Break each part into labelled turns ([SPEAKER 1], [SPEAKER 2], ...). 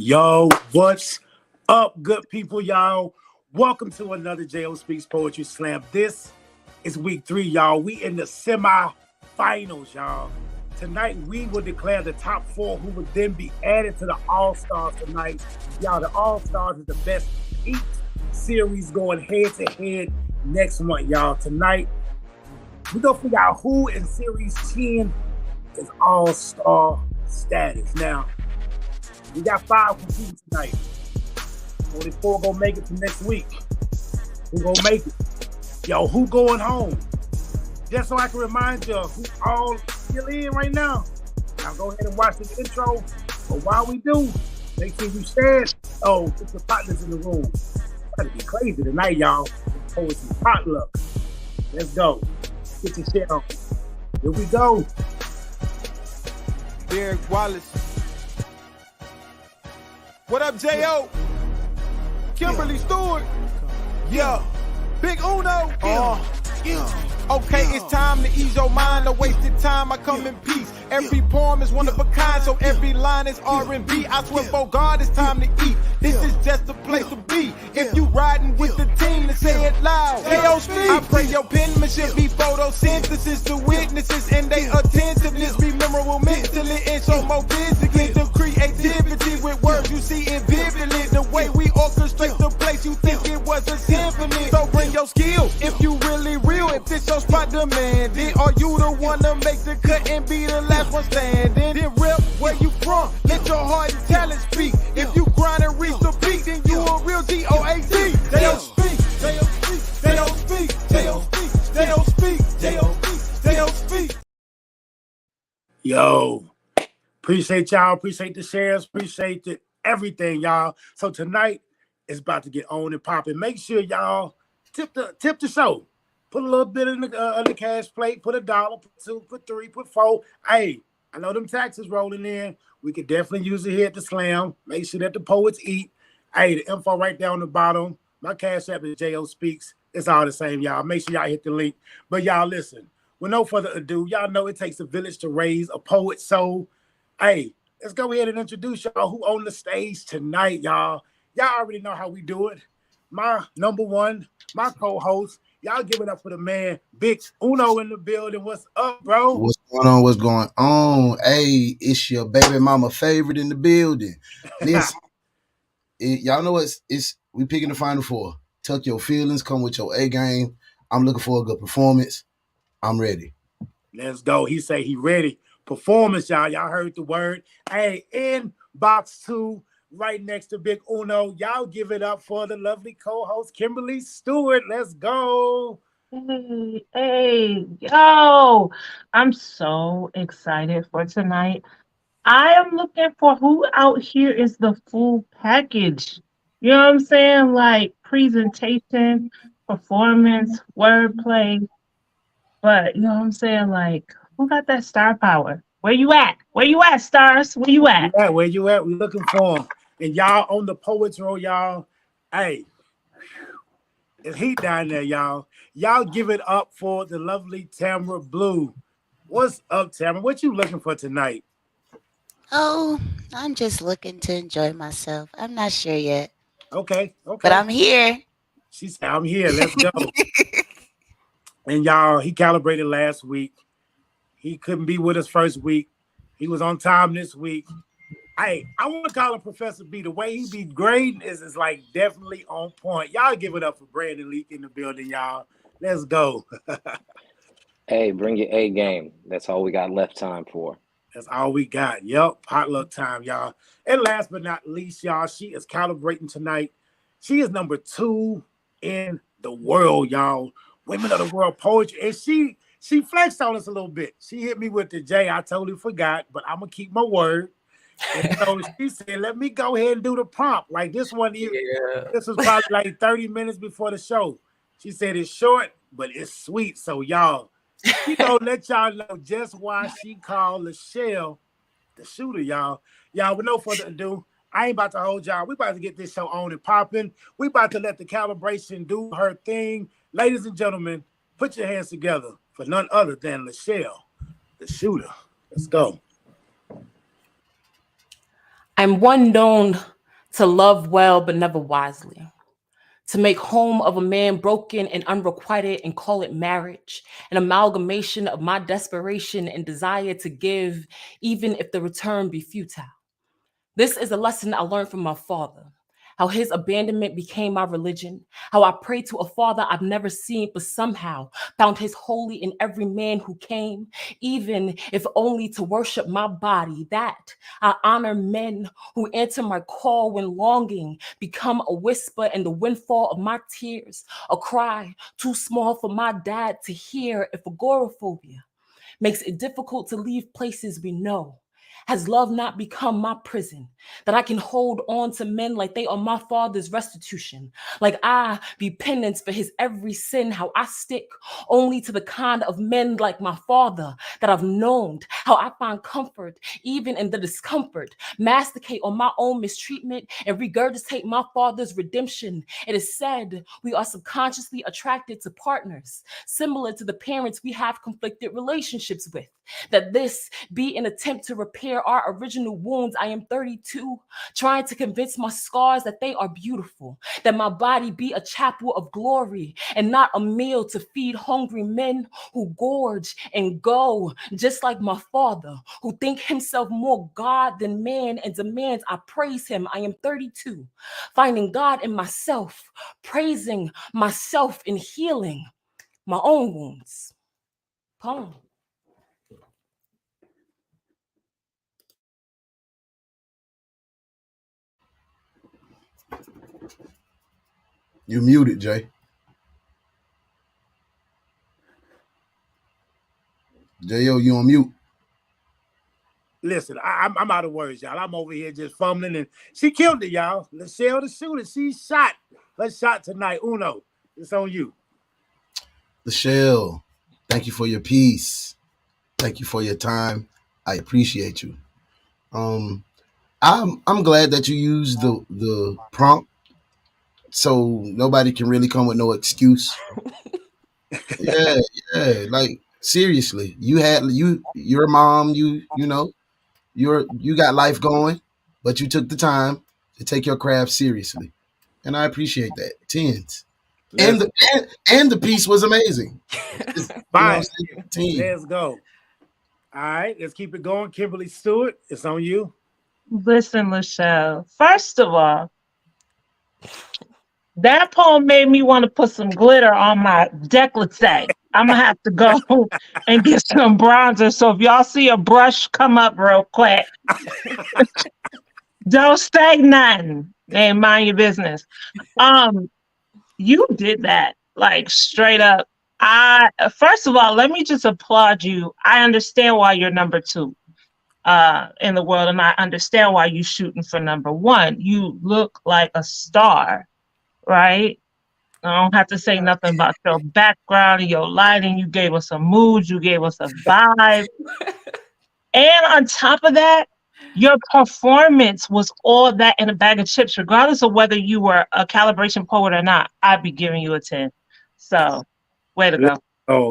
[SPEAKER 1] Yo, what's up, good people, y'all? Welcome to another J.O. Speaks Poetry Slam. This is week 3, y'all. We in the semifinals, y'all. Tonight, we will declare the top 4 who would then be added to the All-Stars tonight. Y'all, the All-Stars is the best 8 series going head-to-head next month, y'all. Tonight, we're going to figure out who in Series 10 is All-Star status. Now, we got 5 competing tonight. Only 4 gonna make it to next week. Who gonna make it? Yo, who going home? Just so I can remind you who all still in right now. Now go ahead and watch the intro. But while we do, make sure you stand. Oh, it's the partners in the room. It's about to be crazy tonight, y'all. Poetry potluck. Let's go. Get your shit on. Here we go.
[SPEAKER 2] Derek Wallace. What up, J.O.? Kimberly Stewart. Yeah. Big Uno. Okay, it's time to ease your mind. No wasted time, I come in peace. Every poem is one of a kind, so every line is R&B. I swear, for God, it's time to eat. This is just a place to be. If you riding with the team, then say it loud. J.O. Speak. I pray your penmanship be photosynthesis to witnesses, and they attentiveness be memorable mentally and so more physically. The creativity with words you see it vividly. The way we orchestrate the place, you think it was a symphony. So bring your skills if you really real. If this your spot demanded, are you the one to make the cut and be the last one standing? Then rep where you from. Let your heart and talent speak. If you grind and reach the peak, then you a real G-O-A-T. J.O. speak. J.O. speak. J.O. speak. J.O. speak. J.O. speak. J.O. speak. J.O. speak.
[SPEAKER 1] Yo, appreciate y'all. Appreciate the shares. Appreciate everything, y'all. So tonight is about to get on and popping. Make sure y'all tip the show. Put a little bit in the cash plate. Put $1, put 2, put 3, put 4. Hey, I know them taxes rolling in. We could definitely use it here at the Slam. Make sure that the poets eat. Hey, the info right there on the bottom. My cash app is J.O. Speaks. It's all the same, y'all. Make sure y'all hit the link. But y'all listen, with no further ado, y'all know it takes a village to raise a poet. So, hey, let's go ahead and introduce y'all who on the stage tonight, y'all. Y'all already know how we do it. My number one, my co-host. Y'all give it up for the man, Big Uno in the building. What's up, bro?
[SPEAKER 3] What's going on? What's going on? Hey, it's your baby mama favorite in the building. Listen, y'all know it's we picking the final 4. Tuck your feelings, come with your A game. I'm looking for a good performance. I'm ready.
[SPEAKER 1] Let's go. He say he ready. Performance, y'all. Y'all heard the word. Hey, in box 2. Right next to Big Uno. Y'all give it up for the lovely co-host, Kimberly Stewart. Let's go.
[SPEAKER 4] Hey, yo. I'm so excited for tonight. I am looking for who out here is the full package. You know what I'm saying? Like presentation, performance, wordplay. But you know what I'm saying? Like, who got that star power? Where you at? Where you at, stars? Where you at?
[SPEAKER 1] Yeah, where you at? We looking for him. And y'all on the Poets Roll, y'all. Hey, it's heat down there, y'all. Y'all give it up for the lovely Tamara Blue. What's up, Tamara? What you looking for tonight?
[SPEAKER 5] Oh, I'm just looking to enjoy myself. I'm not sure yet.
[SPEAKER 1] Okay.
[SPEAKER 5] But I'm here.
[SPEAKER 1] She said, I'm here. Let's go. And y'all, he calibrated last week. He couldn't be with us first week. He was on time this week. Hey, I want to call him Professor B. The way he be grading is like definitely on point. Y'all give it up for Brandon Leak in the building, y'all. Let's go.
[SPEAKER 6] Hey, bring your A game. That's all we got left time for.
[SPEAKER 1] That's all we got. Yep, potluck time, y'all. And last but not least, y'all, she is calibrating tonight. She is number 2 in the world, y'all. Women of the World Poetry. And she flexed on us a little bit. She hit me with the J. I totally forgot, but I'm going to keep my word. And so she said, let me go ahead and do the prompt. Like this one, This was probably like 30 minutes before the show. She said it's short, but it's sweet. So y'all, she gonna let y'all know just why she called Lachelle the shooter, y'all. Y'all, with no further ado, I ain't about to hold y'all. We about to get this show on and popping. We about to let the calibration do her thing. Ladies and gentlemen, put your hands together for none other than Lachelle the shooter. Let's go.
[SPEAKER 7] I'm one known to love well but never wisely, to make home of a man broken and unrequited and call it marriage, an amalgamation of my desperation and desire to give, even if the return be futile. This is a lesson I learned from my father. How his abandonment became my religion. How I prayed to a father I've never seen, but somehow found his holy in every man who came, even if only to worship my body. That I honor men who answer my call when longing become a whisper in the windfall of my tears, a cry too small for my dad to hear. If agoraphobia makes it difficult to leave places we know, has love not become my prison, that I can hold on to men like they are my father's restitution, like I be penance for his every sin, how I stick only to the kind of men like my father that I've known, how I find comfort even in the discomfort, masticate on my own mistreatment and regurgitate my father's redemption. It is said we are subconsciously attracted to partners similar to the parents we have conflicted relationships with, that this be an attempt to repair our original wounds. I am 32, trying to convince my scars that they are beautiful, that my body be a chapel of glory and not a meal to feed hungry men who gorge and go, just like my father, who think himself more God than man and demands I praise him. I am 32, finding God in myself, praising myself and healing my own wounds. Poem.
[SPEAKER 3] You muted, Jay. J.O., you on mute.
[SPEAKER 1] Listen, I'm out of words, y'all. I'm over here just fumbling, and she killed it, y'all. Lachelle the shooter, she shot her shot tonight. Uno, it's on you.
[SPEAKER 3] Lachelle, thank you for your peace. Thank you for your time. I appreciate you. I'm glad that you used the prompt, so nobody can really come with no excuse. Yeah, yeah. Like seriously, your mom. You know you got life going, but you took the time to take your craft seriously, and I appreciate that. Tens. And the piece was amazing.
[SPEAKER 1] Fine.
[SPEAKER 3] Team.
[SPEAKER 1] Let's go. All right, let's keep it going. Kimberly Stewart, it's on you.
[SPEAKER 4] Listen, Michelle. First of all, that poem made me want to put some glitter on my décolleté. I'm gonna have to go and get some bronzer. So if y'all see a brush come up real quick, don't say nothing. Hey, mind your business. Um, you did that like straight up. I First of all, let me just applaud you. I understand why you're number two in the world, and I understand why you're shooting for number one. You look like a star, right? I don't have to say nothing about your background and your lighting. You gave us a mood, you gave us a vibe. And on top of that, your performance was all that in a bag of chips, regardless of whether you were a calibration poet or not. I'd be giving you a 10. So, way to go.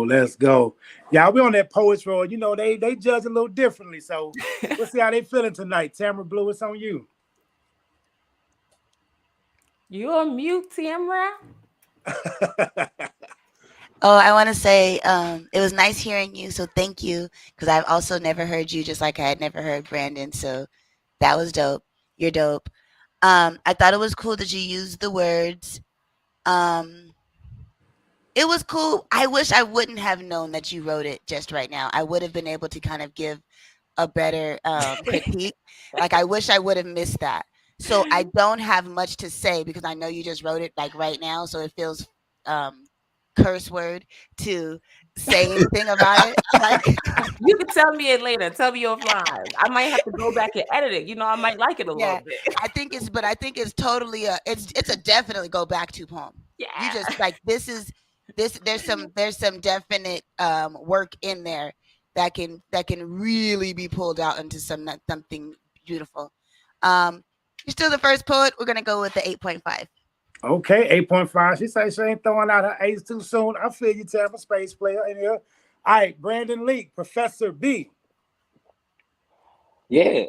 [SPEAKER 1] Let's go. Y'all, we on that poets roll. You know, they judge a little differently. So we'll see how they feeling tonight. Tamara Blue, it's on you.
[SPEAKER 7] You on mute, Tamara?
[SPEAKER 5] Oh, I want to say it was nice hearing you. So thank you, because I've also never heard you, just like I had never heard Brandon. So that was dope. You're dope. I thought it was cool that you used the words. It was cool. I wish I wouldn't have known that you wrote it just right now. I would have been able to kind of give a better critique. Like, I wish I would have missed that. So I don't have much to say because I know you just wrote it like right now. So it feels curse word to say anything about it. Like,
[SPEAKER 7] you can tell me it later. Tell me offline. I might have to go back and edit it. You know, I might like it a little bit.
[SPEAKER 5] I think it's totally it's a definitely go back to poem.
[SPEAKER 7] Yeah.
[SPEAKER 5] You just like this. There's some definite work in there that can really be pulled out into something beautiful. You're still the first poet. We're gonna go with the 8.5.
[SPEAKER 1] Okay, 8.5. She said she ain't throwing out her A's too soon. I feel you, Tamara, space player in here. All right, Brandon Leak, Professor B.
[SPEAKER 6] Yeah,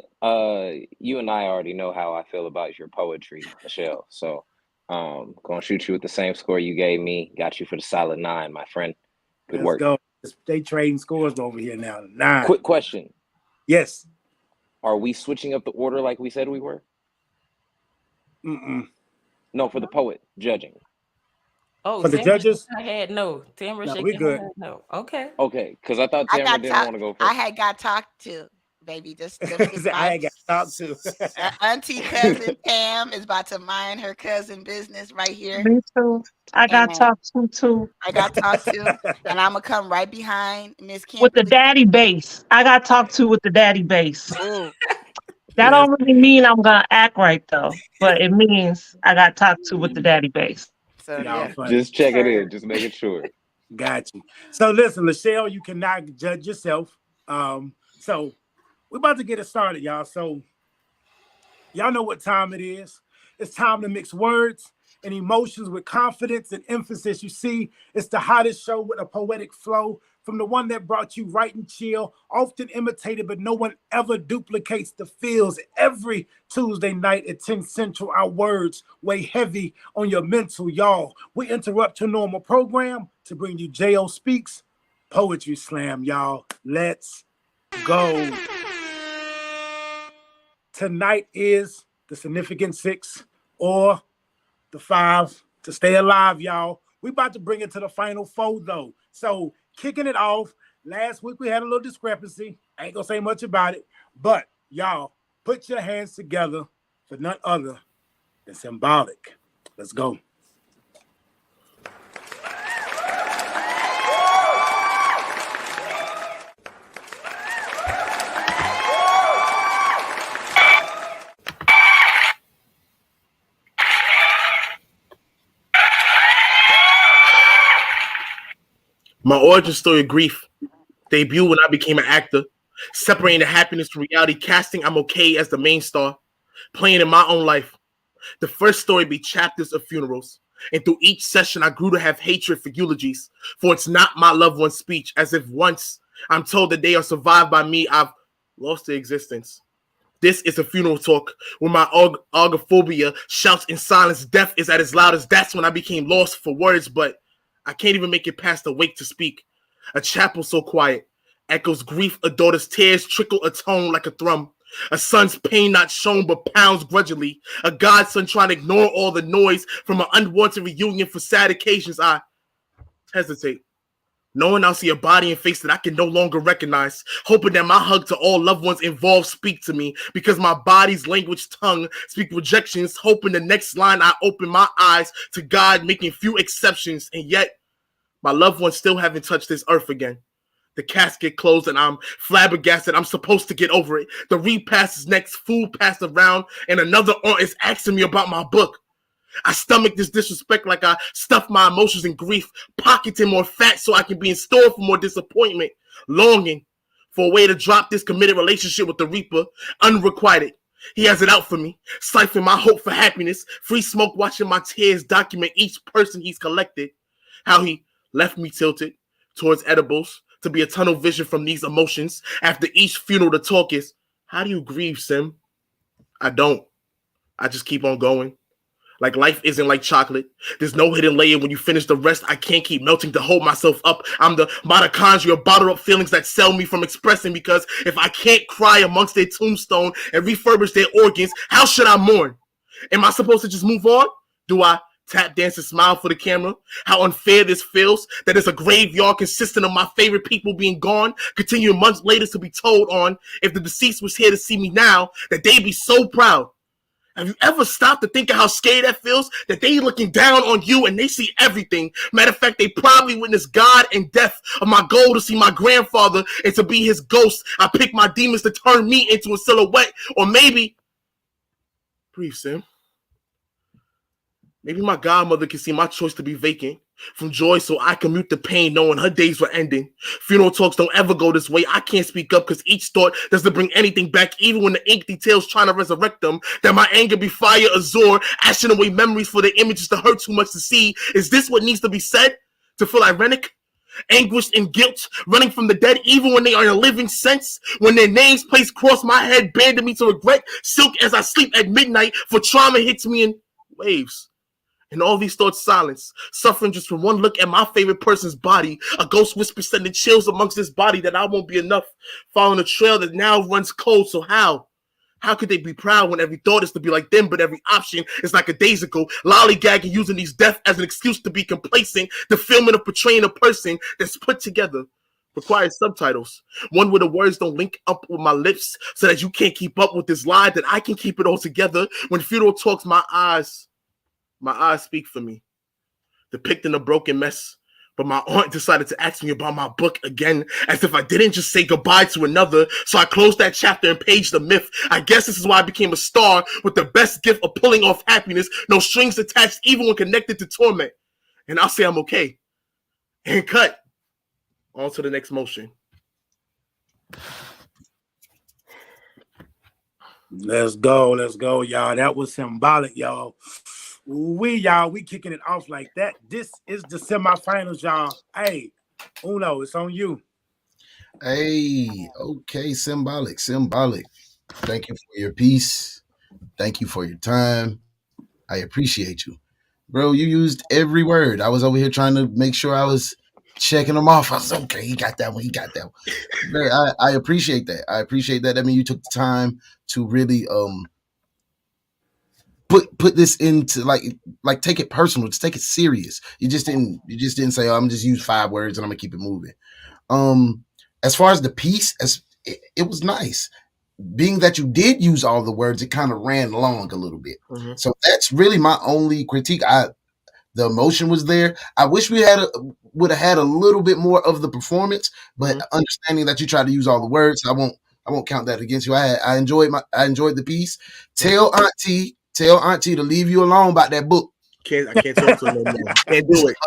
[SPEAKER 6] you and I already know how I feel about your poetry, Michelle. So, gonna shoot you with the same score you gave me. Got you for the solid 9, my friend. Good
[SPEAKER 1] Let's
[SPEAKER 6] work.
[SPEAKER 1] go. They trading scores over here now. 9.
[SPEAKER 6] Quick question:
[SPEAKER 1] Yes.
[SPEAKER 6] Are we switching up the order like we said we were?
[SPEAKER 1] Mm-mm.
[SPEAKER 6] No, for the poet judging.
[SPEAKER 7] Oh,
[SPEAKER 1] For the
[SPEAKER 7] Tamara
[SPEAKER 1] judges,
[SPEAKER 7] shaking her head no. Tamara
[SPEAKER 1] no, we
[SPEAKER 7] shaking her
[SPEAKER 1] good.
[SPEAKER 7] head no. Okay.
[SPEAKER 6] Okay, because I thought
[SPEAKER 5] I
[SPEAKER 6] Tamara
[SPEAKER 5] got
[SPEAKER 6] didn't
[SPEAKER 5] talk.
[SPEAKER 6] want to go
[SPEAKER 5] I
[SPEAKER 6] first.
[SPEAKER 5] had got talked to, baby. Just let me get
[SPEAKER 1] I
[SPEAKER 5] my
[SPEAKER 1] ain't got to talk to.
[SPEAKER 5] auntie cousin Pam is about to mind her cousin business right here,
[SPEAKER 4] Me too. I got
[SPEAKER 5] and
[SPEAKER 4] talked to too.
[SPEAKER 5] I got talked to, and I'm gonna come right behind Miss
[SPEAKER 4] With the
[SPEAKER 5] Kimberly.
[SPEAKER 4] daddy bass. I got talked to with the daddy bass.
[SPEAKER 5] Ooh,
[SPEAKER 4] That
[SPEAKER 1] Yes.
[SPEAKER 4] don't really mean I'm gonna act right though, but it means I got talked to with the daddy bass.
[SPEAKER 5] so
[SPEAKER 1] Y'all
[SPEAKER 5] yeah.
[SPEAKER 1] funny.
[SPEAKER 6] Just check it in, just making sure.
[SPEAKER 1] Got you. So listen, Lachelle, you cannot judge yourself. So we're about to get it started, y'all. So y'all know what time it is. It's time to mix words and emotions with confidence and emphasis. You see, it's the hottest show with a poetic flow from the one that brought you right and chill, often imitated, but no one ever duplicates the feels. Every Tuesday night at 10 Central, our words weigh heavy on your mental, y'all. We interrupt your normal program to bring you J.O. Speaks Poetry Slam, y'all. Let's go. Tonight is the significant 6 or the 5 to stay alive, y'all. We about to bring it to the final 4, though. So kicking it off, last week we had a little discrepancy. I ain't gonna say much about it, but y'all put your hands together for none other than Symbolic. Let's go.
[SPEAKER 8] My origin story of grief debuted when I became an actor, separating the happiness from reality, casting I'm okay as the main star, playing in my own life. The first story be chapters of funerals, and through each session I grew to have hatred for eulogies, for it's not my loved one's speech, as if once I'm told that they are survived by me, I've lost their existence. This is a funeral talk where my agoraphobia shouts in silence. Death is at its loudest. That's when I became lost for words, but I can't even make it past the wake to speak. A chapel so quiet echoes grief. A daughter's tears trickle a tone like a thrum. A son's pain not shown but pounds grudgingly. A godson trying to ignore all the noise from an unwanted reunion for sad occasions. I hesitate, knowing I'll see a body and face that I can no longer recognize, hoping that my hug to all loved ones involved speak to me, because my body's language tongue speak rejections, hoping the next line I open my eyes to God, making few exceptions, and yet my loved ones still haven't touched this earth again. The casket closed and I'm flabbergasted. I'm supposed to get over it. The repast is next, food passed around, and another aunt is asking me about my book. I stomach this disrespect like I stuff my emotions in grief, pocketing more fat so I can be in store for more disappointment, longing for a way to drop this committed relationship with the Reaper, unrequited. He has it out for me, siphoning my hope for happiness, free smoke watching my tears document each person he's collected, how he left me tilted towards edibles to be a tunnel vision from these emotions. After each funeral, the talk is, how do you grieve, Sim? I don't. I just keep on going. Like life isn't like chocolate. There's no hidden layer. When you finish the rest, I can't keep melting to hold myself up. I'm the mitochondria, bottled up feelings that sell me from expressing, because if I can't cry amongst their tombstone and refurbish their organs, how should I mourn? Am I supposed to just move on? Do I tap dance and smile for the camera? How unfair this feels, that it's a graveyard consisting of my favorite people being gone, continuing months later to be told on, if the deceased was here to see me now, that they'd be so proud. Have you ever stopped to think of how scared that feels? That they looking down on you and they see everything. Matter of fact, they probably witnessed God and death of my goal to see my grandfather and to be his ghost. I pick my demons to turn me into a silhouette. Or maybe, breathe, Sim. Maybe my godmother can see my choice to be vacant from joy so I can mute the pain knowing her days were ending. Funeral talks don't ever go this way. I can't speak up because each thought doesn't bring anything back, even when the ink details trying to resurrect them. That my anger be fire azure, ashing away memories for the images that hurt too much to see. Is this what needs to be said? To feel ironic? Anguished in guilt, running from the dead even when they are in a living sense. When their names placed across my head, banding me to regret. Silk as I sleep at midnight, for trauma hits me in waves. And all these thoughts silence, suffering just from one look at my favorite person's body. A ghost whisper sending chills amongst this body that I won't be enough. Following a trail that now runs cold, so how? How could they be proud when every thought is to be like them, but every option is like a days ago, lollygagging, using these death as an excuse to be complacent. The filming of portraying a person that's put together requires subtitles. One where the words don't link up with my lips so that you can't keep up with this lie, that I can keep it all together. When funeral talks, my eyes speak for me, depicting a broken mess. But my aunt decided to ask me about my book again, as if I didn't just say goodbye to another. So I closed that chapter and paged the myth. I guess this is why I became a star, with the best gift of pulling off happiness, no strings attached, even when connected to torment. And I'll say I'm okay. And cut. On to the next motion.
[SPEAKER 1] Let's go, y'all. That was symbolic, y'all. We kicking it off like that. This is the semifinals, y'all. Hey, Uno, it's on you.
[SPEAKER 3] Hey, okay, symbolic. Thank you for your piece. Thank you for your time. I appreciate you. Bro, you used every word. I was over here trying to make sure I was checking them off. I was okay, he got that one. Bro, I appreciate that. I mean, you took the time to really put this into like take it personal, just take it serious. You just didn't say, oh, I'm just use 5 words and I'm gonna keep it moving. As far as the piece, it was nice. Being that you did use all the words, it kind of ran long a little bit. Mm-hmm. So that's really my only critique. The emotion was there. I wish we would have had a little bit more of the performance, but understanding that you tried to use all the words, I won't count that against you. I enjoyed the piece. Tell Auntie to leave you alone about that book.
[SPEAKER 8] I can't talk to her no more. Can't do it.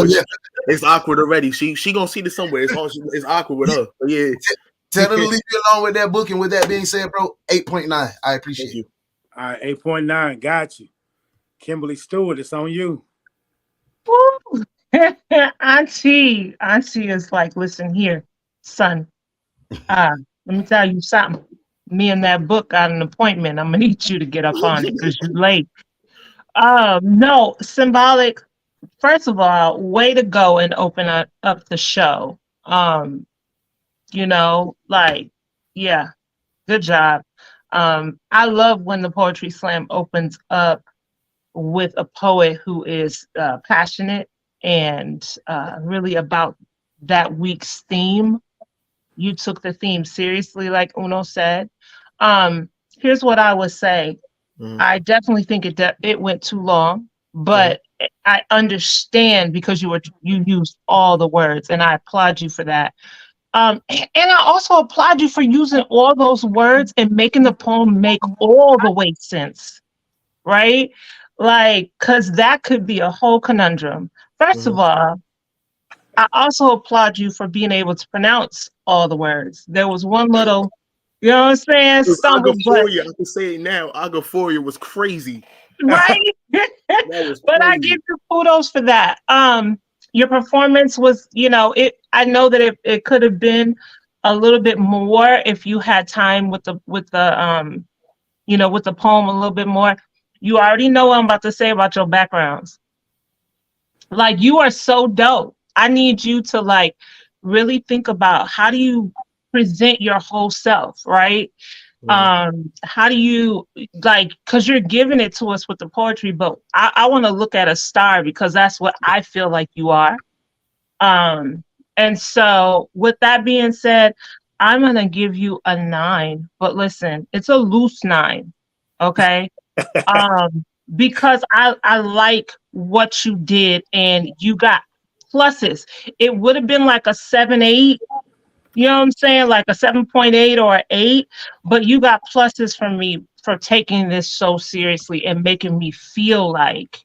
[SPEAKER 8] Yeah. It's awkward already. She gonna see this somewhere. It's awkward with her. But yeah.
[SPEAKER 3] Tell her to leave you alone with that book. And with that being said, bro, 8.9. I appreciate you.
[SPEAKER 1] All right, 8.9. Got you. Kimberly Stewart, it's on you.
[SPEAKER 4] Woo. Auntie is like, listen here, son. Let me tell you something. Me and that book got an appointment. I'm gonna need you to get up on it because you're late. No, symbolic. First of all, way to go and open up the show. Yeah, good job. I love when the Poetry Slam opens up with a poet who is passionate and really about that week's theme. You took the theme seriously, like Uno said. Here's what I would say. I definitely think it went too long, but I understand because you used all the words, and I applaud you for that. And I also applaud you for using all those words and making the poem make all the way sense, right? Like, because that could be a whole conundrum. First of all, I also applaud you for being able to pronounce all the words. There was one little, you know what I'm saying?
[SPEAKER 8] Agophoria, I can say it now. Agophoria was crazy.
[SPEAKER 4] Right? But I give you kudos for that. Your performance was, I know that it could have been a little bit more if you had time with the poem a little bit more. You already know what I'm about to say about your backgrounds. Like, you are so dope. I need you to really think about how do you present your whole self, right? How do you because you're giving it to us with the poetry, but I want to look at a star because that's what I feel like you are. And so with that being said, I'm going to give you a 9, but listen, it's a loose 9. Okay. Because I like what you did and you got pluses. It would have been like a 7-8. You know what I'm saying? Like a 7.8 or an 8, but you got pluses from me for taking this so seriously and making me feel like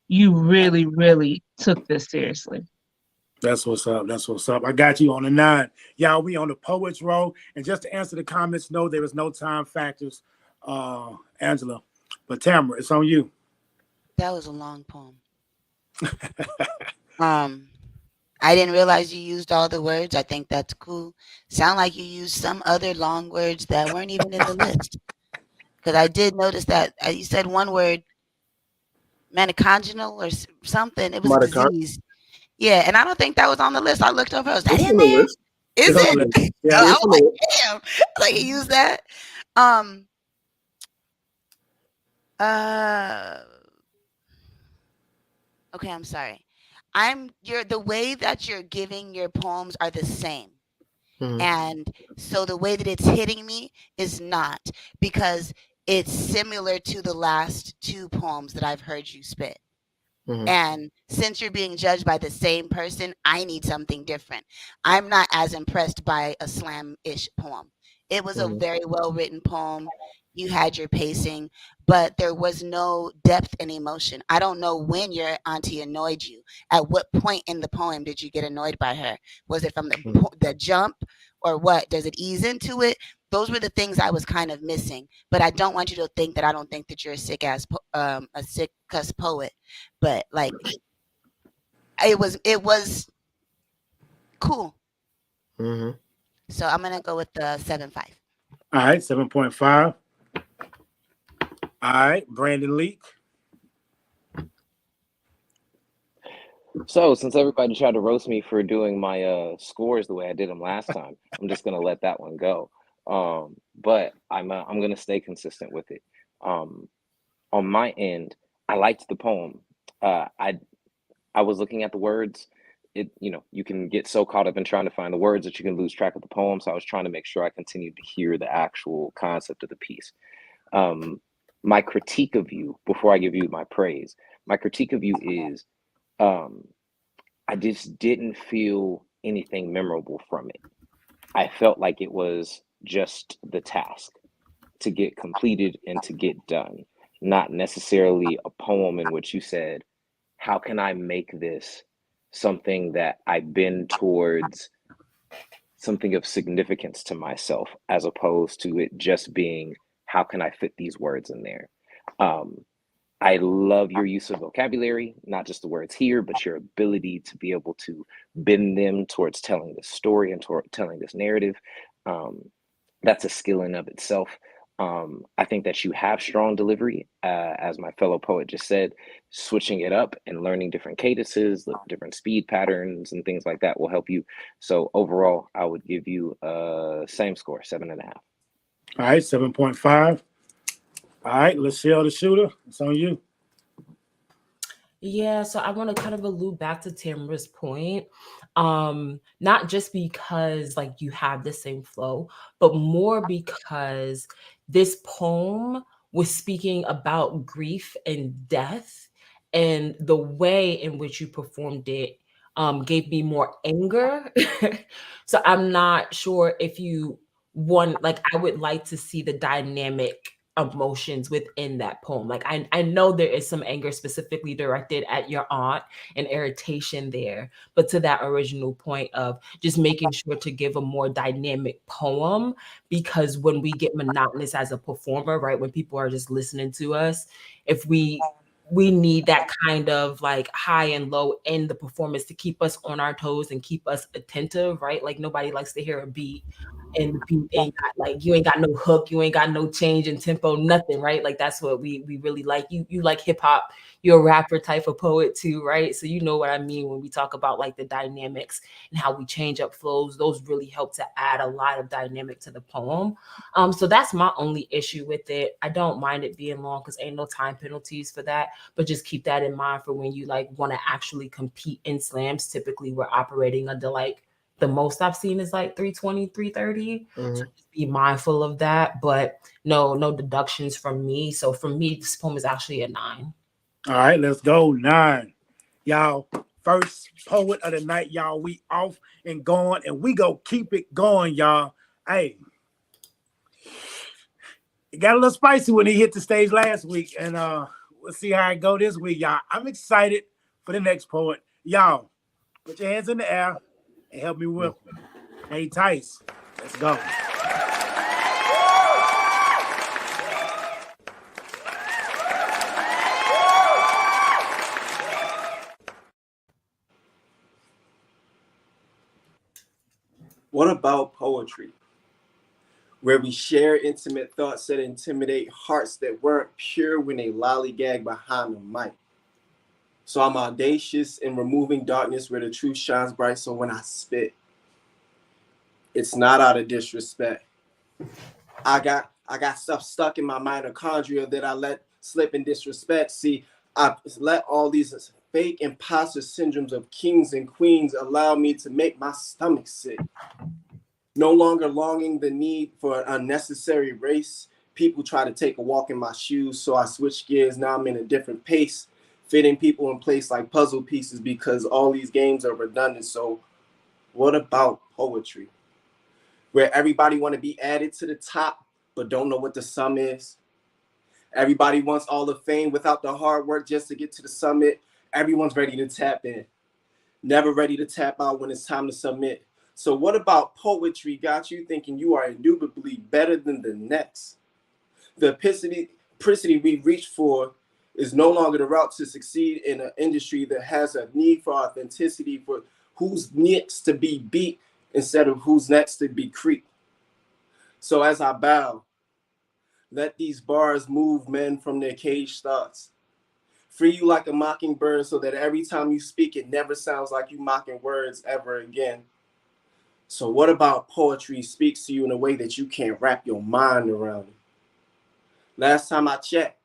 [SPEAKER 4] you really, really took this seriously.
[SPEAKER 1] That's what's up. I got you on a 9. Y'all, we on the Poets Roll. And just to answer the comments, no, there is no time factors, Angela. But Tamara, it's on you.
[SPEAKER 5] That was a long poem. I didn't realize you used all the words. I think that's cool. Sound like you used some other long words that weren't even in the list. Because I did notice that you said one word, maniconginal or something. It was a
[SPEAKER 8] Mitochondria.
[SPEAKER 5] disease. Yeah, and I don't think that was on the list. I looked over. Was that
[SPEAKER 8] It's
[SPEAKER 5] in
[SPEAKER 8] on the
[SPEAKER 5] there?
[SPEAKER 8] list.
[SPEAKER 5] Is
[SPEAKER 1] It's on
[SPEAKER 8] It's
[SPEAKER 1] the
[SPEAKER 8] on
[SPEAKER 5] it?
[SPEAKER 8] the
[SPEAKER 1] list.
[SPEAKER 8] list.
[SPEAKER 1] Yeah.
[SPEAKER 8] Yeah,
[SPEAKER 5] I
[SPEAKER 8] it's
[SPEAKER 5] was
[SPEAKER 8] on the
[SPEAKER 5] like,
[SPEAKER 8] list.
[SPEAKER 5] damn. Like he used that. Um. Uh. Okay, I'm sorry. You're the way that you're giving your poems are the same.
[SPEAKER 8] Mhm,
[SPEAKER 5] And so the way that it's hitting me is not because it's similar to the last two poems that I've heard you spit.
[SPEAKER 8] mhm,
[SPEAKER 5] And since you're being judged by the same person, I need something different. I'm not as impressed by a slam ish poem. It was a
[SPEAKER 8] mhm,
[SPEAKER 5] very well written poem. You had your pacing, but there was no depth and emotion. I don't know when your auntie annoyed you. At what point in the poem did you get annoyed by her? Was it from
[SPEAKER 8] mhm.
[SPEAKER 5] the jump or what? Does it ease into it? Those were the things I was kind of missing. But I don't want you to think that I don't think that you're a a sick cuss poet. But like it was cool.
[SPEAKER 8] Mhm.
[SPEAKER 5] So I'm gonna go with the 7.5.
[SPEAKER 1] All right, 7.5. All right, Brandon Leak.
[SPEAKER 6] So since everybody tried to roast me for doing my scores the way I did them last time, I'm just gonna let that one go. But I'm gonna stay consistent with it. Um, on my end, I liked the poem. I was looking at the words. You can get so caught up in trying to find the words that you can lose track of the poem. So I was trying to make sure I continued to hear the actual concept of the piece. Um, my critique of you, before I give you my praise, my critique of you is um, I just didn't feel anything memorable from it. I felt like it was just the task to get completed and to get done, not necessarily a poem in which you said, how can I make this something that I bend towards something of significance to myself, as opposed to it just being, how can I fit these words in there? Um, I love your use of vocabulary, not just the words here, but your ability to be able to bend them towards telling this story and toward telling this narrative. Um, that's a skill in of itself. I think that you have strong delivery, as my fellow poet just said. Switching it up and learning different cadences, different speed patterns, and things like that will help you. So overall, I would give you same score, 7.5.
[SPEAKER 1] All right, 7.5. All right, Lachelle the shooter. It's on you.
[SPEAKER 7] Yeah, so I want to kind of allude back to Tamara's point. Not just because like you have the same flow, but more because this poem was speaking about grief and death, and the way in which you performed it gave me more anger. So I'm not sure if you want, like, I would like to see the dynamic emotions within that poem. Like I know there is some anger specifically directed at your aunt and irritation there, but to that original point of just making sure to give a more dynamic poem, because when we get monotonous as a performer, right, when people are just listening to us, if we need that kind of like high and low in the performance to keep us on our toes and keep us attentive, right? Like nobody likes to hear a beat and the beat ain't got like, you ain't got no hook, you ain't got no change in tempo, nothing, right? Like that's what we really like. You like hip hop, you're a rapper type of poet too, right? So you know what I mean when we talk about like the dynamics and how we change up flows. Those really help to add a lot of dynamic to the poem. So that's my only issue with it. I don't mind it being long because ain't no time penalties for that, but just keep that in mind for when you like want to actually compete in slams. Typically we're operating under like the most I've seen is like 320, 330. So
[SPEAKER 8] Mhm.
[SPEAKER 7] just be mindful of that. But no deductions from me. So for me, this poem is actually a 9.
[SPEAKER 1] All right, let's go. 9. Y'all, first poet of the night, y'all. We off and going, and we go keep it going, y'all. Hey, it got a little spicy when he hit the stage last week, and we'll see how it go this week, y'all. I'm excited for the next poet. Y'all, put your hands in the air and help me welcome. Hey, Tice, let's go.
[SPEAKER 9] What about poetry, where we share intimate thoughts that intimidate hearts that weren't pure when they lollygag behind the mic? So I'm audacious in removing darkness where the truth shines bright. So when I spit, it's not out of disrespect. I got stuff stuck in my mitochondria that I let slip in disrespect. See, I let all these fake imposter syndromes of kings and queens allow me to make my stomach sick. No longer longing the need for an unnecessary race. People try to take a walk in my shoes, so I switch gears. Now I'm in a different pace, fitting people in place like puzzle pieces because all these games are redundant. So what about poetry, where everybody want to be added to the top but don't know what the sum is? Everybody wants all the fame without the hard work just to get to the summit. Everyone's ready to tap in, never ready to tap out when it's time to submit. So what about poetry got you thinking you are indubitably better than the next? The epicity we reach for is no longer the route to succeed in an industry that has a need for authenticity, for who's next to be beat instead of who's next to be creeped. So as I bow, let these bars move men from their caged thoughts. Free you like a mockingbird so that every time you speak, it never sounds like you mocking words ever again. So what about poetry speaks to you in a way that you can't wrap your mind around it? Last time I checked,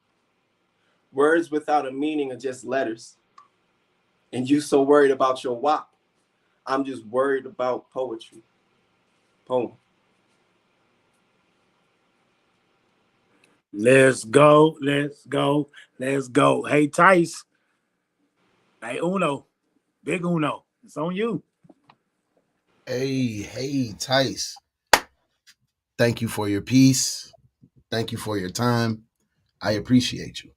[SPEAKER 9] words without a meaning are just letters. And you so worried about your WAP. I'm just worried about poetry. Poem.
[SPEAKER 1] Let's go. Let's go. Let's go. Hey, Tice. Hey, Uno. Big Uno. It's on you.
[SPEAKER 3] Hey, Tice. Thank you for your piece. Thank you for your time. I appreciate you.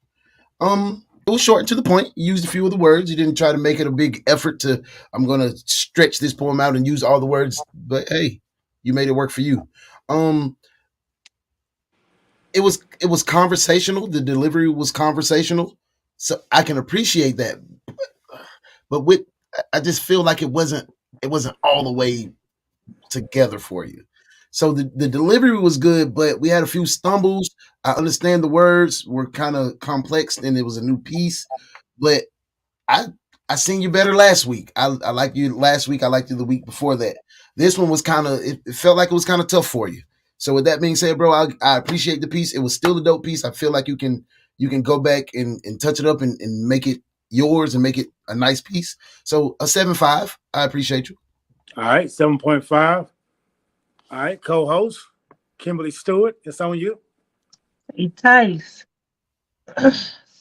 [SPEAKER 3] It was short and to the point. You used a few of the words. You didn't try to make it a big effort to, I'm gonna stretch this poem out and use all the words, but hey, you made it work for you. Um, it was conversational. The delivery was conversational. So I can appreciate that. But I just feel like it wasn't all the way together for you. So the delivery was good, but we had a few stumbles. I understand the words were kind of complex and it was a new piece, but I I seen you better last week. I liked you last week. I liked you the week before that. This one was kind of it felt like it was kind of tough for you. So with that being said, bro, I appreciate the piece. It was still a dope piece. I feel like you can go back and touch it up and make it yours and make it a nice piece. So a 7.5. I appreciate you.
[SPEAKER 1] All right, 7.5. All right, co-host Kimberly Stewart, it's on you.
[SPEAKER 4] Hey, Tice.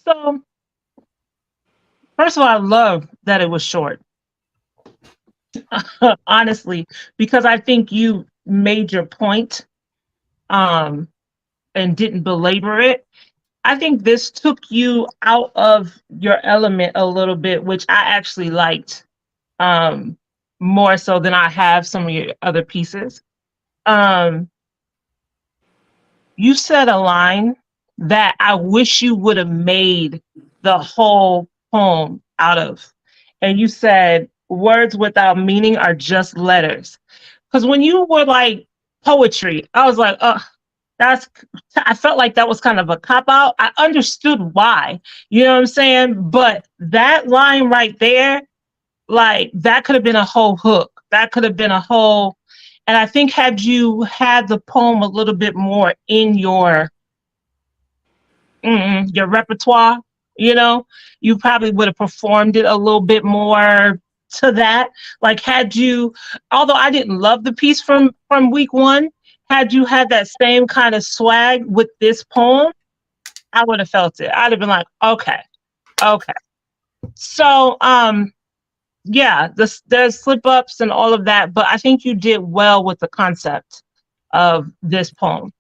[SPEAKER 4] So, first of all, I love that it was short, honestly, because I think you made your point, um, and didn't belabor it. I think this took you out of your element a little bit, which I actually liked, um, more so than I have some of your other pieces. Um, you said a line that I wish you would have made the whole poem out of. And you said, words without meaning are just letters. Because when you were like poetry, I was like, oh, that's, I felt like that was kind of a cop out. I understood why, you know what I'm saying? But that line right there, like that could have been a whole hook. That could have been a whole, and I think had you had the poem a little bit more in your repertoire, you know, you probably would have performed it a little bit more to that. Like had you, although I didn't love the piece from week one, had you had that same kind of swag with this poem, I would have felt it. I'd have been like, okay. So yeah, there's slip ups and all of that, but I think you did well with the concept of this poem.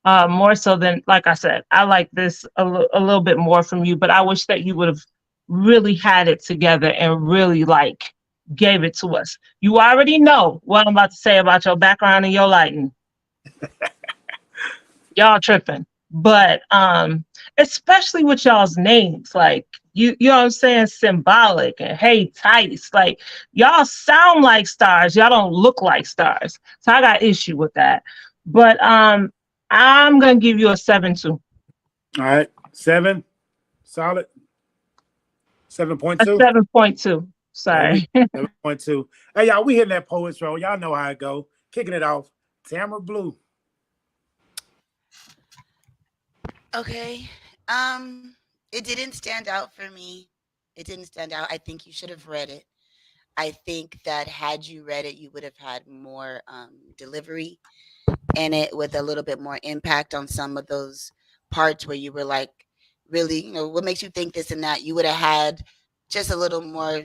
[SPEAKER 4] More so than, like I said, I like this a little bit more from you, but I wish that you would have really had it together and really like gave it to us. You already know what I'm about to say about your background and your lighting. Y'all tripping. But especially with y'all's names, like you know what I'm saying, symbolic and hey Tice. Like y'all sound like stars. Y'all don't look like stars. So I got issue with that. But I'm gonna give you a 7-2.
[SPEAKER 1] All right. 7. Solid.
[SPEAKER 4] A
[SPEAKER 1] 7.2.
[SPEAKER 4] 7.2.
[SPEAKER 1] There we
[SPEAKER 4] Sorry.
[SPEAKER 1] go. 7.2. Hey, y'all, we hitting that poets roll. Y'all know how it go. Kicking it off. Tamara Blue.
[SPEAKER 5] Okay. It didn't stand out for me. It didn't stand out. I think you should have read it. I think that had you read it, you would have had more delivery in it with a little bit more impact on some of those parts where you were like, really, what makes you think this and that? You would have had just a little more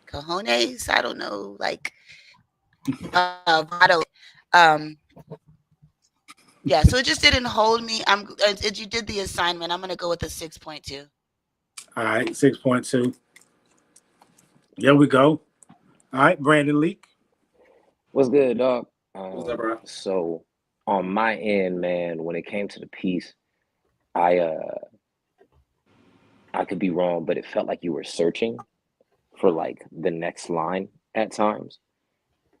[SPEAKER 5] cojones. I don't know, like vital. Um, yeah, so it just didn't hold me. You did the assignment. I'm gonna go with a 6.2.
[SPEAKER 1] All right. 6.2. There we go. All right. Brandon Leak.
[SPEAKER 6] What's good, dog?
[SPEAKER 9] What's up, bro?
[SPEAKER 6] So on my end, man, when it came to the piece, I I could be wrong, but it felt like you were searching for like the next line at times.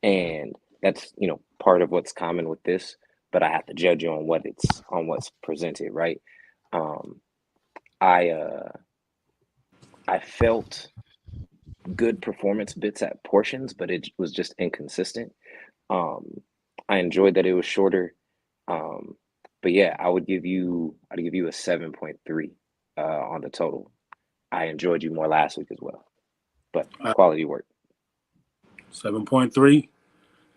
[SPEAKER 6] And that's, part of what's common with this, but I have to judge you on what's presented, right? Um I I felt good performance bits at portions, but it was just inconsistent. Um, I enjoyed that it was shorter. Um, but yeah, I'd give you a 7.3 on the total. I enjoyed you more last week as well, but quality work.
[SPEAKER 1] 7.3.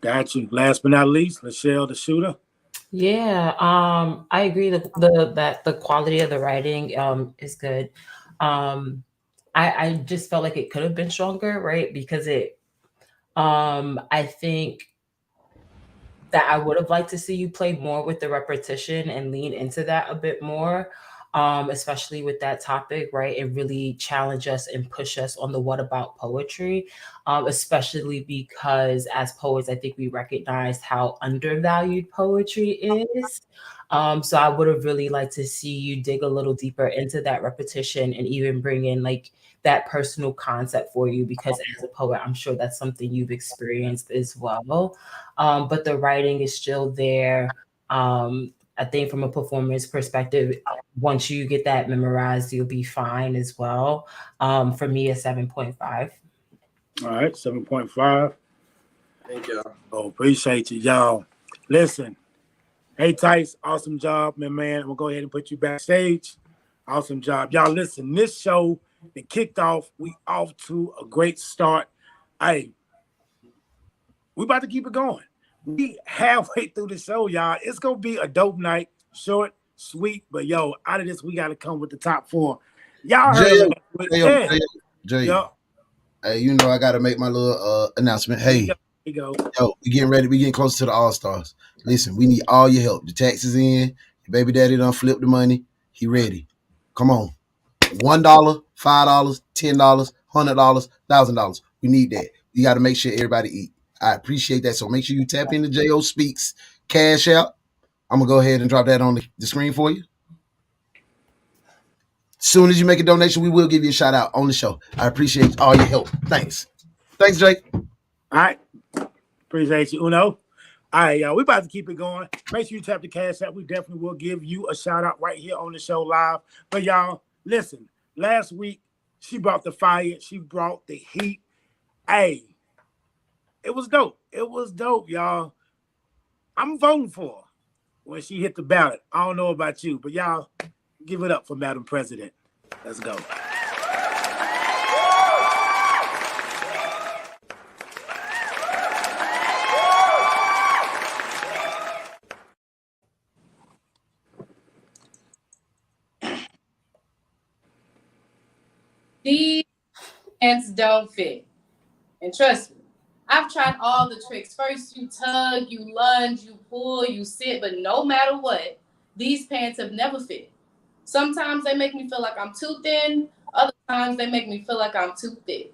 [SPEAKER 1] Got you. Last but not least, Lachelle the shooter.
[SPEAKER 7] Yeah, I agree that the quality of the writing is good. Um, I just felt like it could have been stronger, right? Because I think that I would have liked to see you play more with the repetition and lean into that a bit more, especially with that topic, right? It really challenge us and push us on the what about poetry, especially because as poets, I think we recognize how undervalued poetry is. So I would have really liked to see you dig a little deeper into that repetition and even bring in like that personal concept for you, because as a poet, I'm sure that's something you've experienced as well. But the writing is still there. I think from a performance perspective, once you get that memorized, you'll be fine as well. For me, a 7.5.
[SPEAKER 1] All right. 7.5.
[SPEAKER 9] Thank y'all.
[SPEAKER 1] Oh, appreciate you, y'all. Listen. Hey, Tice, awesome job, man. I'm going to go ahead and put you backstage. Awesome job. Y'all, listen, this show been kicked off. We off to a great start. Hey, we about to keep it going. We halfway through the show, y'all. It's going to be a dope night. Short, sweet, but yo, out of this, we got to come with the top 4. Y'all heard
[SPEAKER 3] J.O.
[SPEAKER 1] of it.
[SPEAKER 3] J.O.
[SPEAKER 1] Yo,
[SPEAKER 3] Hey, I got to make my little announcement.
[SPEAKER 1] here
[SPEAKER 3] Hey,
[SPEAKER 1] you go.
[SPEAKER 3] yo, we getting ready. We getting close to the All-Stars. Listen, we need all your help. The taxes in. Your baby daddy done flipped the money. He ready. Come on. $1, $5, $10, $100, $1,000. We need that. You got to make sure everybody eat. I appreciate that. So make sure you tap into J.O. Speaks Cash Out. I'm going to go ahead and drop that on the screen for you. Soon as you make a donation, we will give you a shout out on the show. I appreciate all your help. Thanks. Thanks, Jake.
[SPEAKER 1] All right. Appreciate you, Uno. All right, y'all. We about to keep it going. Make sure you tap the cash app. We definitely will give you a shout out right here on the show live. But y'all, listen. Last week, she brought the fire. She brought the heat. Hey, it was dope. It was dope, y'all. I'm voting for her when she hit the ballot. I don't know about you, but y'all give it up for Madam President. Let's go.
[SPEAKER 10] These pants don't fit. And trust me, I've tried all the tricks. First, you tug, you lunge, you pull, you sit, but no matter what, these pants have never fit. Sometimes they make me feel like I'm too thin. Other times they make me feel like I'm too thick.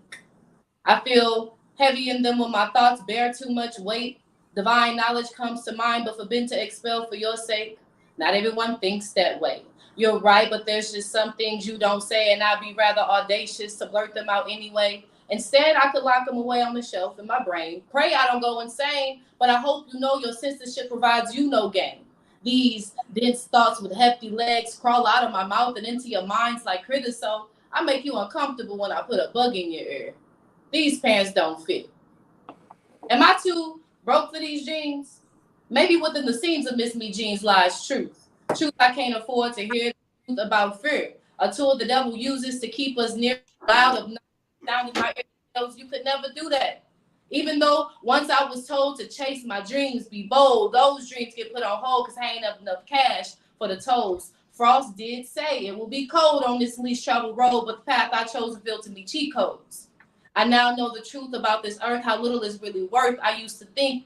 [SPEAKER 10] I feel heavy in them when my thoughts bear too much weight. Divine knowledge comes to mind, but forbidden to expel for your sake. Not everyone thinks that way. You're right, but there's just some things you don't say, and I'd be rather audacious to blurt them out anyway. Instead, I could lock them away on the shelf in my brain. Pray I don't go insane, but I hope you know your censorship provides you no gain. These dense thoughts with hefty legs crawl out of my mouth and into your minds like critters, so I make you uncomfortable when I put a bug in your ear. These pants don't fit. Am I too broke for these jeans? Maybe within the seams of Miss Me Jeans lies truth. Truth I can't afford to hear the truth about fear. A tool the devil uses to keep us near loud of sound in my ears. You could never do that. Even though once I was told to chase my dreams, be bold, those dreams get put on hold because I ain't have enough cash for the tolls. Frost did say it will be cold on this least traveled road, but the path I chose revealed to me cheat codes. I now know the truth about this earth, how little is really worth. I used to think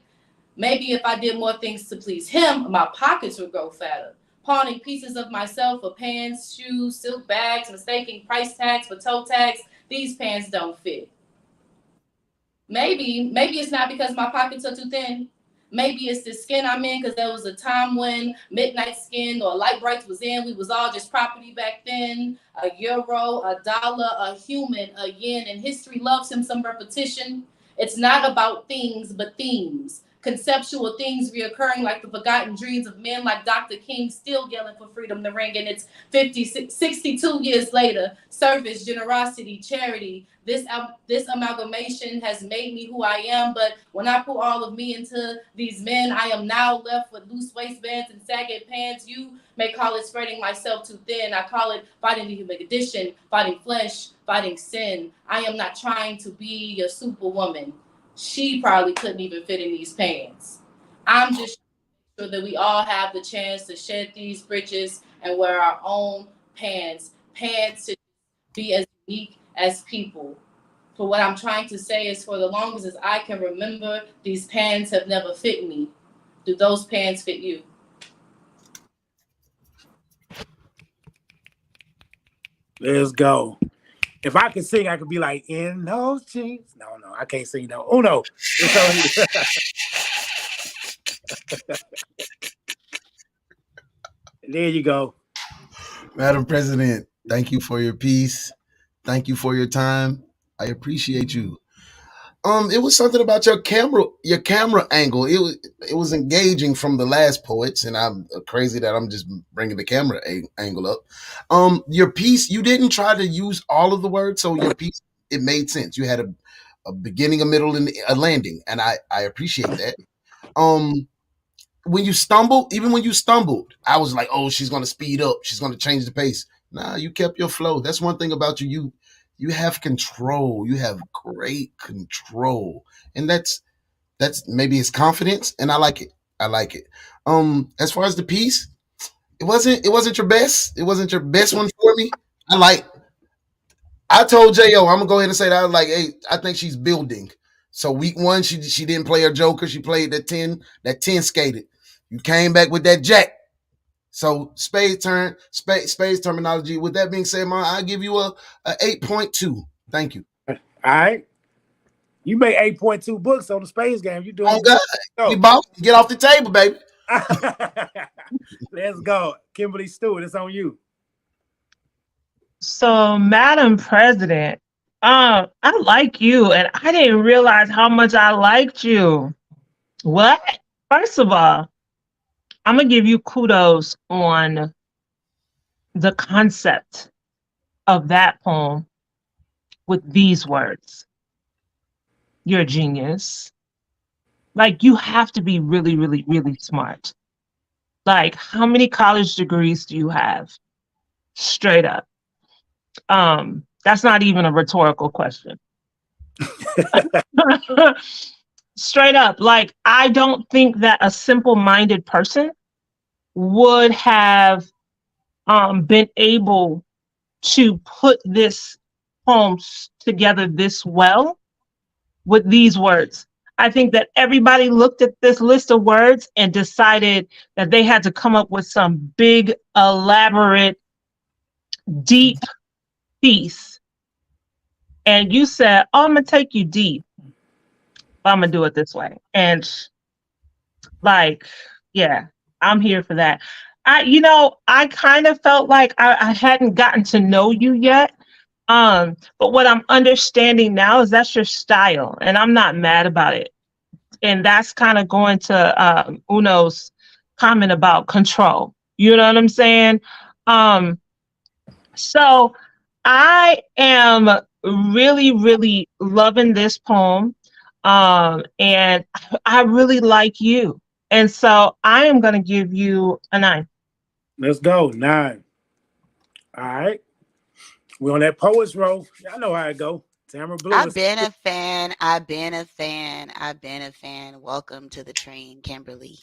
[SPEAKER 10] maybe if I did more things to please him, my pockets would grow fatter. Pawning pieces of myself for pants, shoes, silk bags, mistaking price tags for toe tags. These pants don't fit. Maybe it's not because my pockets are too thin. Maybe it's the skin I'm in because there was a time when midnight skin or light brights was in. We was all just property back then. A euro, a dollar, a human, a yen. And history loves him some repetition. It's not about things, but themes. Conceptual things reoccurring like the forgotten dreams of men like Dr. King still yelling for freedom to ring. And it's 62 years later. Service, generosity, charity. This amalgamation has made me who I am. But when I put all of me into these men, I am now left with loose waistbands and sagging pants. You may call it spreading myself too thin. I call it fighting the human condition, fighting flesh, fighting sin. I am not trying to be your superwoman. She probably couldn't even fit in these pants. I'm just sure that we all have the chance to shed these breeches and wear our own pants to be as unique as people. For what I'm trying to say is for the longest as I can remember, these pants have never fit me. Do those pants fit you?
[SPEAKER 1] Let's go. If I could sing, I could be like, in those jeans. No, I can't sing no. Oh, no. It's on you. There you go.
[SPEAKER 3] Madam President, thank you for your piece. Thank you for your time. I appreciate you. It was something about your camera angle. It was engaging from the last poets, and I'm crazy that I'm just bringing the camera angle up. Your piece, you didn't try to use all of the words, so your piece, it made sense. You had a beginning, a middle, and a landing, and I appreciate that. When you stumbled, I was like, oh, she's gonna speed up, she's gonna change the pace. Nah, you kept your flow. That's one thing about you. You have control. You have great control. And that's maybe it's confidence, and I like it. As far as the piece, it wasn't your best. It wasn't your best one for me. I told J.O., I'm gonna go ahead and say that I was like, hey, I think she's building. So week one, she didn't play her joker. She played that 10 skated. You came back with that jack. So space terminology. With that being said, I give you a 8.2. Thank you.
[SPEAKER 1] All right. You made 8.2 books on the space game. You doing
[SPEAKER 3] good. You boss, get off the table, baby.
[SPEAKER 1] Let's go. Kimberly Stewart, it's on you.
[SPEAKER 4] So, Madam President, I like you, and I didn't realize how much I liked you. What? First of all, I'm going to give you kudos on the concept of that poem with these words. You're a genius. Like, you have to be really, really, really smart. Like, how many college degrees do you have? Straight up. That's not even a rhetorical question. Straight up, like, I don't think that a simple-minded person would have been able to put this poem together this well with these words. I think that everybody looked at this list of words and decided that they had to come up with some big, elaborate, deep piece. And you said, oh, I'm going to take you deep. I'm going to do it this way. And like, yeah, I'm here for that. I kind of felt like I hadn't gotten to know you yet. But what I'm understanding now is that's your style, and I'm not mad about it. And that's kind of going to Uno's comment about control. You know what I'm saying? Um, so I am really, really loving this poem. And I really like you. And so I am going to give you a 9.
[SPEAKER 1] Let's go. 9. All right. We on that poets roll. Y'all know how it go. Tamara Blue
[SPEAKER 5] I've
[SPEAKER 1] is
[SPEAKER 5] been a fan. I've been a fan. I've been a fan. Welcome to the train, Kimberly.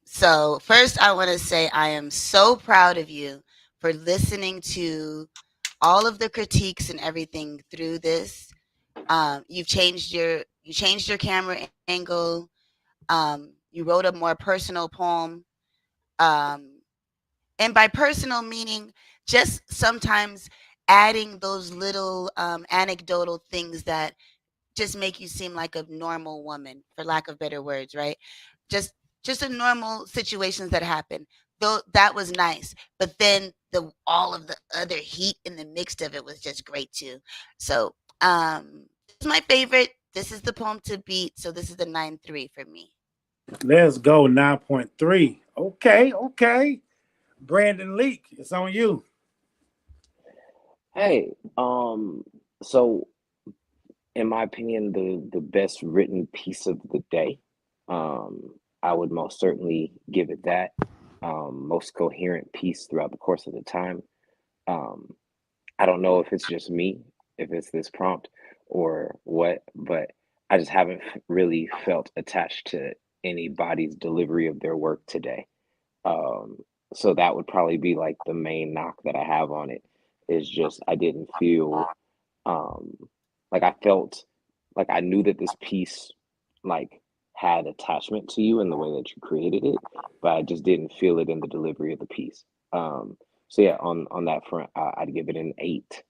[SPEAKER 5] So first I want to say I am so proud of you for listening to all of the critiques and everything through this. You changed your camera angle. You wrote a more personal poem. And by personal meaning just sometimes adding those little anecdotal things that just make you seem like a normal woman, for lack of better words, right? Just a normal situations that happen. Though that was nice, but then all of the other heat in the mix of it was just great too. So this is my favorite. This is the poem to beat. So this is the 9-3 for me.
[SPEAKER 1] Let's go. 9.3. Okay. Brandon Leak, it's on you.
[SPEAKER 6] Hey, so in my opinion, the best written piece of the day, I would most certainly give it that. Most coherent piece throughout the course of the time. I don't know if it's just me, if it's this prompt or what, but I just haven't really felt attached to anybody's delivery of their work today. So that would probably be like the main knock that I have on it, is just I didn't feel like I felt like I knew that this piece like had attachment to you in the way that you created it, but I just didn't feel it in the delivery of the piece. So yeah, on that front, I'd give it an 8.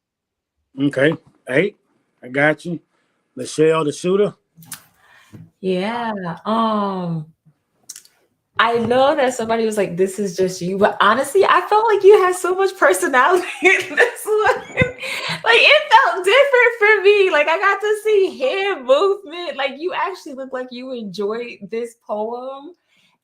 [SPEAKER 1] Okay, 8. I got you. Michelle, the shooter.
[SPEAKER 7] Yeah. I know that somebody was like, "This is just you," but honestly, I felt like you had so much personality in this one. Like it felt different for me. Like I got to see hand movement. Like you actually looked like you enjoyed this poem.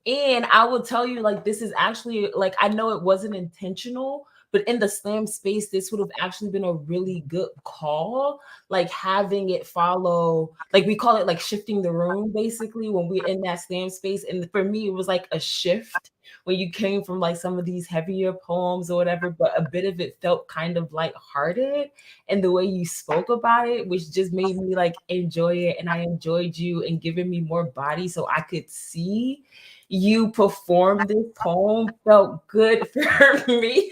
[SPEAKER 7] And I will tell you, like, this is actually like I know it wasn't intentional, but in the slam space, this would have actually been a really good call. Like having it follow, like we call it like shifting the room, basically, when we're in that slam space. And for me, it was like a shift when you came from like some of these heavier poems or whatever, but a bit of it felt kind of lighthearted. And the way you spoke about it, which just made me like enjoy it. And I enjoyed you and giving me more body so I could see you perform this poem felt good for me.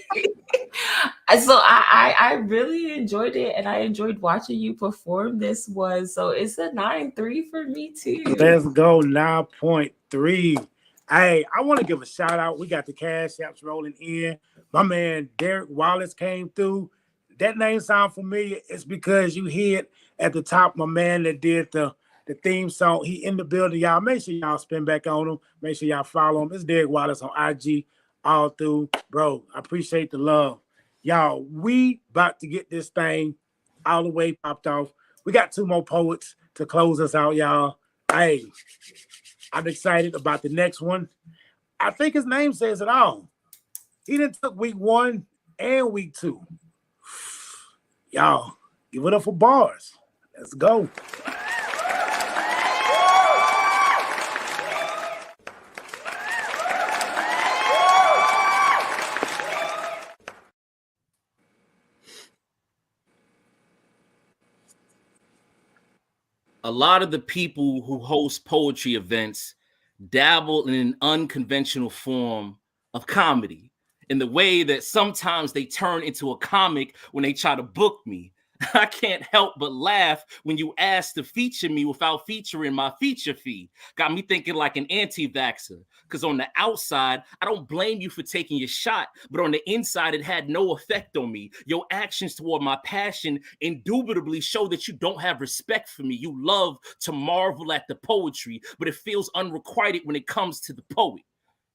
[SPEAKER 7] So I really enjoyed it, and I enjoyed watching you perform this one. So it's a 9-3 for me too.
[SPEAKER 1] Let's go. 9.3. Hey, I want to give a shout out. We got the cash apps rolling in. My man Derek Wallace came through. That name sound familiar. It's because you hit at the top. My man that did the theme song. He in the building. Y'all make sure y'all spin back on him. Make sure y'all follow him. It's Derek Wallace on IG all through. Bro, I appreciate the love. Y'all, we about to get this thing all the way popped off. We got 2 more poets to close us out, y'all. Hey, I'm excited about the next one. I think his name says it all. He done took week 1 and week 2. Y'all, give it up for Bars. Let's go.
[SPEAKER 11] A lot of the people who host poetry events dabble in an unconventional form of comedy in the way that sometimes they turn into a comic when they try to book me. I can't help but laugh when you ask to feature me without featuring my feature fee. Got me thinking like an anti-vaxxer. Because on the outside, I don't blame you for taking your shot, but on the inside, it had no effect on me. Your actions toward my passion indubitably show that you don't have respect for me. You love to marvel at the poetry, but it feels unrequited when it comes to the poet.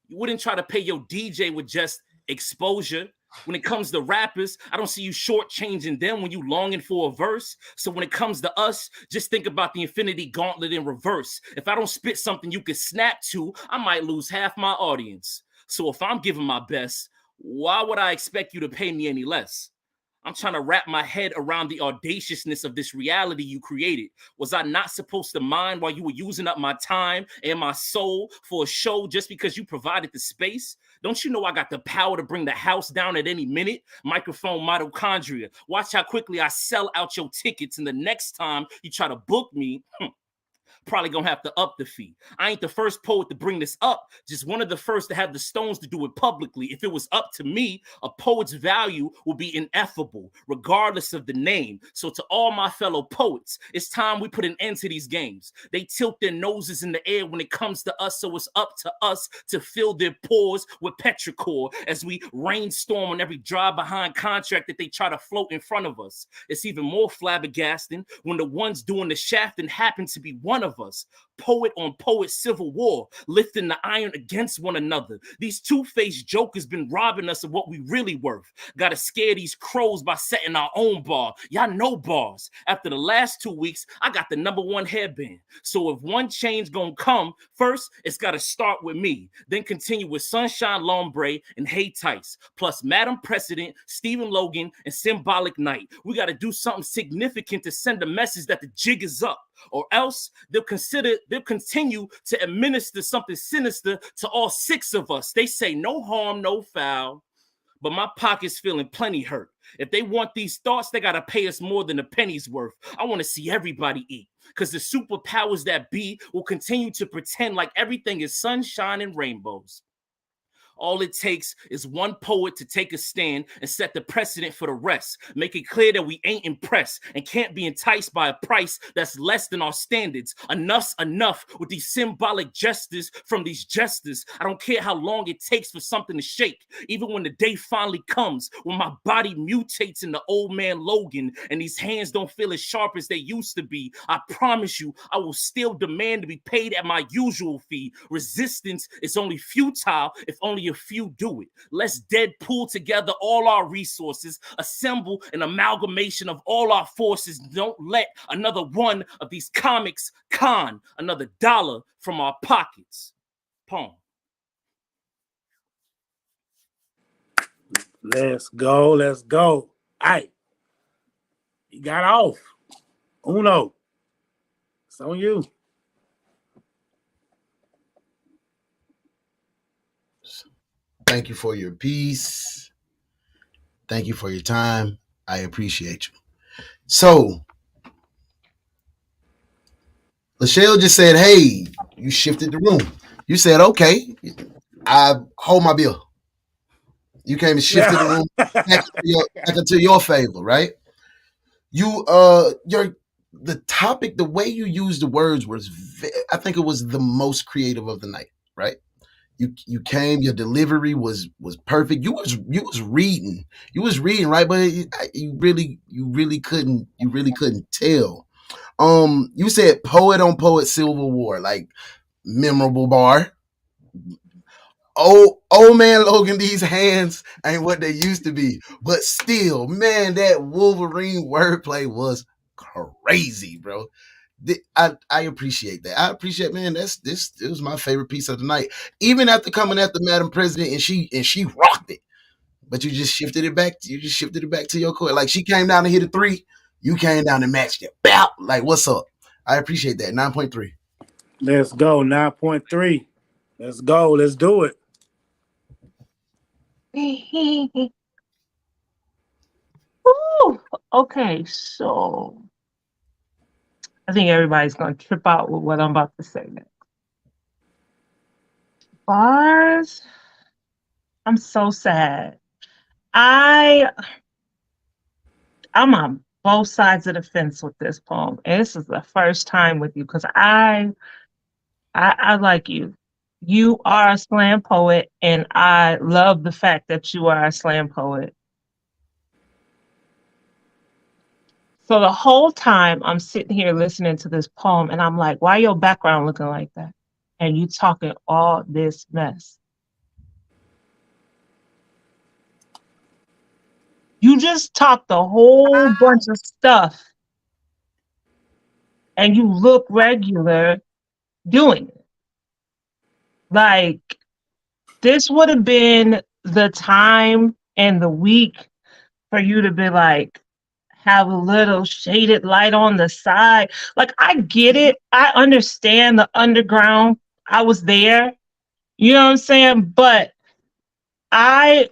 [SPEAKER 11] You wouldn't try to pay your DJ with just exposure. When it comes to rappers, I don't see you shortchanging them when you longing for a verse. So when it comes to us, just think about the infinity gauntlet in reverse. If I don't spit something you could snap to, I might lose half my audience. So if I'm giving my best, why would I expect you to pay me any less? I'm trying to wrap my head around the audaciousness of this reality you created. Was I not supposed to mind while you were using up my time and my soul for a show just because you provided the space? Don't you know I got the power to bring the house down at any minute? Microphone mitochondria. Watch how quickly I sell out your tickets, and the next time you try to book me, probably gonna have to up the fee. I ain't the first poet to bring this up, just one of the first to have the stones to do it publicly. If it was up to me, a poet's value will be ineffable, regardless of the name. So to all my fellow poets, it's time we put an end to these games. They tilt their noses in the air when it comes to us, so it's up to us to fill their pores with petrichor as we rainstorm on every drive-behind contract that they try to float in front of us. It's even more flabbergasting when the ones doing the shafting happen to be one of us. Poet on poet civil war, lifting the iron against one another. These two-faced jokers been robbing us of what we really worth. Gotta scare these crows by setting our own bar. Y'all know bars. After the last 2 weeks, I got the #1 headband. So if one change gonna come, first, it's gotta start with me. Then continue with Sunshine Lombre and Hey Tice. Plus Madam President, Stephen Logan, and Symbolic Night. We gotta do something significant to send a message that the jig is up. Or else they'll continue to administer something sinister to all 6 of us. They say no harm, no foul, but my pocket's feeling plenty hurt. If they want these thoughts, they gotta pay us more than a penny's worth. I want to see everybody eat, because the superpowers that be will continue to pretend like everything is sunshine and rainbows. All it takes is one poet to take a stand and set the precedent for the rest. Make it clear that we ain't impressed and can't be enticed by a price that's less than our standards. Enough's enough with these symbolic gestures from these jesters. I don't care how long it takes for something to shake. Even when the day finally comes, when my body mutates into old man Logan and these hands don't feel as sharp as they used to be, I promise you, I will still demand to be paid at my usual fee. Resistance is only futile if only a few do it. Let's Deadpool together all our resources, assemble an amalgamation of all our forces. Don't let another one of these comics con another dollar from our pockets. Poem.
[SPEAKER 1] Let's go. Let's go. Hey, he got off. Uno. It's on you.
[SPEAKER 3] Thank you for your peace. Thank you for your time. I appreciate you. So, Lachelle just said, hey, you shifted the room. You said, okay, I hold my bill. You came and shifted the room back into your favor, right? You, the topic, the way you used the words was, I think it was the most creative of the night, right? You came, your delivery was perfect. You was reading, right? But you really couldn't tell. You said poet on poet Civil War, like memorable bar. Old man Logan, these hands ain't what they used to be, but still, man, that Wolverine wordplay was crazy, bro. I appreciate that. I appreciate, man. It was my favorite piece of the night. Even after coming at the Madam President and she rocked it, but you just shifted it back. You just shifted it back to your court. Like she came down and hit a 3, you came down and matched it. Bow. Like what's up? I appreciate that. 9.3.
[SPEAKER 1] Let's go. 9.3. Let's go. Let's do it.
[SPEAKER 4] Ooh, okay, so I think everybody's gonna trip out with what I'm about to say next. Bars. I'm so sad. I'm a both sides of the fence with this poem. And this is the first time with you because I like you. You are a slam poet, and I love the fact that you are a slam poet. So the whole time I'm sitting here listening to this poem, and I'm like, why your background looking like that? And you talking all this mess. You just talked a whole bunch of stuff, and you look regular doing it. Like, this would have been the time and the week for you to be like, have a little shaded light on the side. Like, I get it. I understand the underground. I was there. You know what I'm saying? But I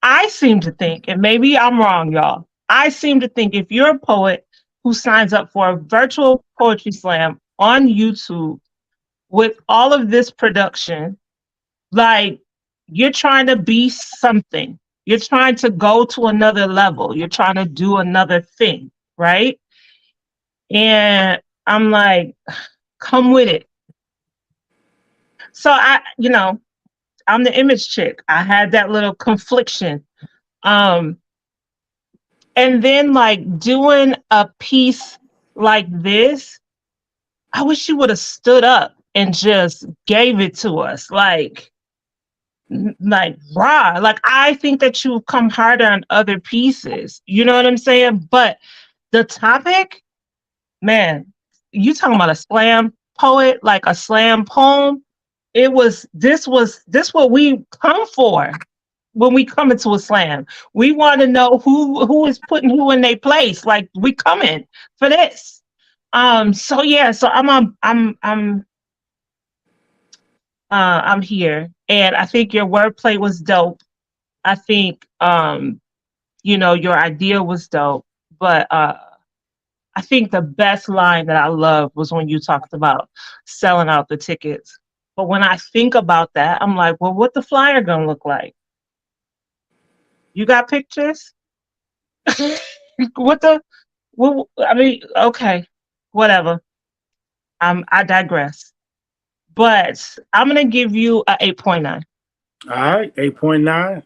[SPEAKER 4] I seem to think, and maybe I'm wrong, y'all. I seem to think if you're a poet who signs up for a virtual poetry slam on YouTube with all of this production, like, you're trying to be something. You're trying to go to another level. You're trying to do another thing, right? And I'm like, come with it. So I'm the image chick. I had that little confliction. Um, and then like doing a piece like this, I wish you would have stood up and just gave it to us. Like raw. Like, I think that you come harder on other pieces. You know what I'm saying? But the topic, man, you talking about a slam poet, like a slam poem. This what we come for when we come into a slam. We want to know who is putting who in their place. Like, we coming for this. So yeah, so I'm here, and I think your wordplay was dope. I think your idea was dope, but I think the best line that I loved was when you talked about selling out the tickets. But when I think about that, I'm like, well, what the flyer gonna look like? You got pictures? what the? Well, I mean, okay, whatever. I digress. But I'm gonna give you a 8.9.
[SPEAKER 1] All right, 8.9.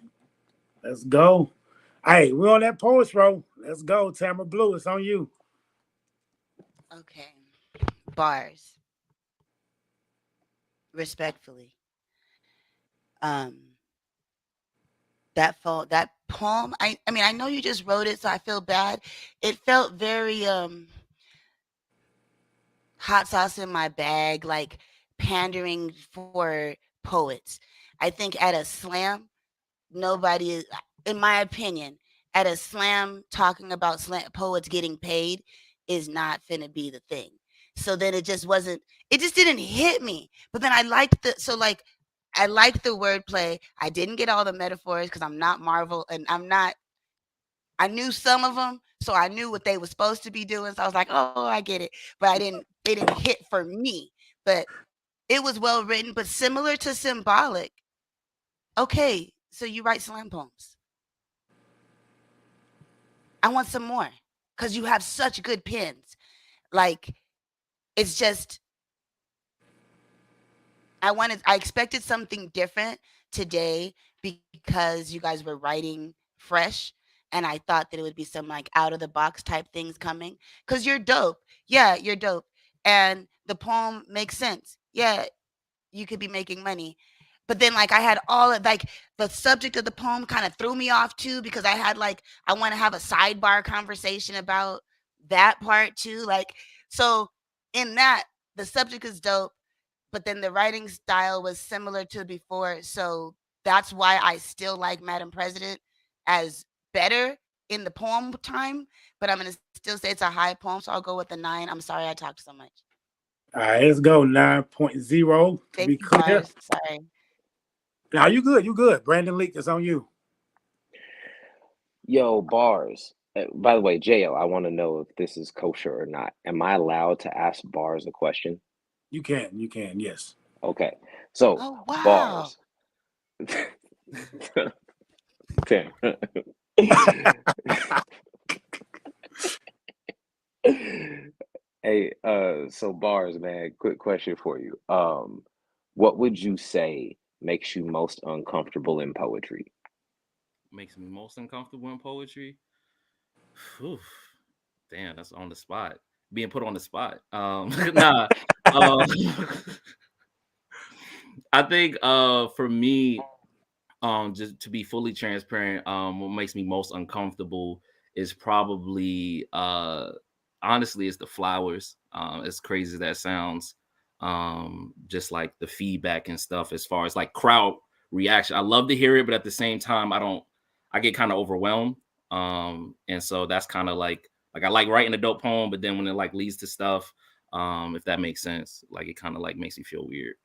[SPEAKER 1] Let's go. Hey, we're on that post row. Let's go. Tamara Blue, it's on you.
[SPEAKER 5] Okay. Bars. Respectfully. Um that poem, I mean, I know you just wrote it, so I feel bad. It felt very hot sauce in my bag, like pandering for poets. I think at a slam, nobody is, in my opinion, at a slam talking about slam poets getting paid is not finna be the thing. So then it just didn't hit me. But then I liked I liked the wordplay. I didn't get all the metaphors because I'm not Marvel, and I knew some of them, so I knew what they were supposed to be doing. So I was like, oh, I get it. But they didn't hit for me. But it was well written, but similar to Symbolic. Okay, so you write slam poems. I want some more because you have such good pens. Like, it's just, I expected something different today because you guys were writing fresh. And I thought that it would be some like out of the box type things coming because you're dope. Yeah, you're dope. And the poem makes sense. Yeah, you could be making money. But then like I had all of like the subject of the poem kind of threw me off too because I had like I want to have a sidebar conversation about that part too. Like, so in that, the subject is dope, but then the writing style was similar to before. So that's why I still like Madam President as better in the poem time. But I'm gonna still say it's a high poem, so I'll go with the 9. I'm sorry I talked so much.
[SPEAKER 1] All right, let's go. 9.0 to
[SPEAKER 5] Thank
[SPEAKER 1] be
[SPEAKER 5] you,
[SPEAKER 1] clear.
[SPEAKER 5] Bars. Sorry.
[SPEAKER 1] Now you good. You good. Brandon Leak is on you.
[SPEAKER 6] Yo, Bars. By the way, Jo, I want to know if this is kosher or not. Am I allowed to ask Bars a question?
[SPEAKER 1] You can. You can. Yes.
[SPEAKER 6] Okay. So,
[SPEAKER 5] Oh wow.
[SPEAKER 6] Bars. Damn. So bars, man, quick question for you. What would you say makes you most uncomfortable in poetry?
[SPEAKER 11] Makes me most uncomfortable in poetry. Whew. Damn, that's on the spot. Being put on the spot. Nah. Um, I think for me, just to be fully transparent, what makes me most uncomfortable is probably honestly it's the flowers. As crazy as that sounds, just like the feedback and stuff as far as like crowd reaction. I love to hear it, but at the same time, I get kind of overwhelmed. And so that's kind of like I like writing a dope poem, but then when it like leads to stuff, if that makes sense, like it kind of like makes me feel weird.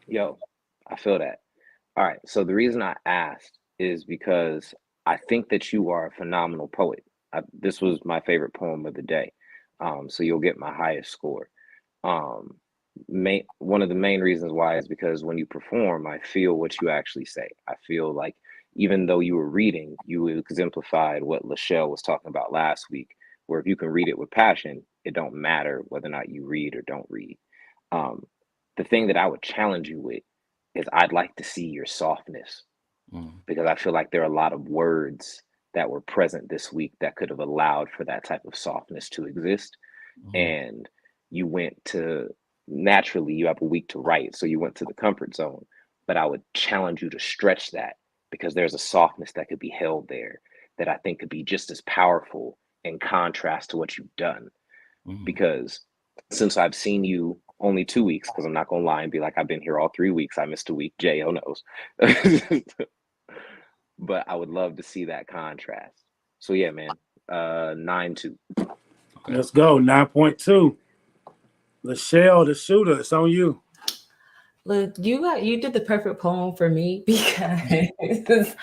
[SPEAKER 6] Yo, I feel that. All right. So the reason I asked is because I think that you are a phenomenal poet. This was my favorite poem of the day. So you'll get my highest score. Um, One of the main reasons why is because when you perform, I feel what you actually say. I feel like even though you were reading, you exemplified what Lachelle was talking about last week, where if you can read it with passion, it don't matter whether or not you read or don't read. Um, the thing that I would challenge you with is I'd like to see your softness because I feel like there are a lot of words that were present this week that could have allowed for that type of softness to exist. And you went to naturally, you have a week to write, so you went to the comfort zone. But I would challenge you to stretch that because there's a softness that could be held there that I think could be just as powerful in contrast to what you've done. Because since I've seen you only 2 weeks, because I'm not gonna lie and be like I've been here all 3 weeks. I missed a week. Jo knows. But I would love to see that contrast. So yeah, man. 9-2.
[SPEAKER 1] Let's go. 9.2. Lachelle, the shooter, it's on you.
[SPEAKER 7] Look, you did the perfect poem for me because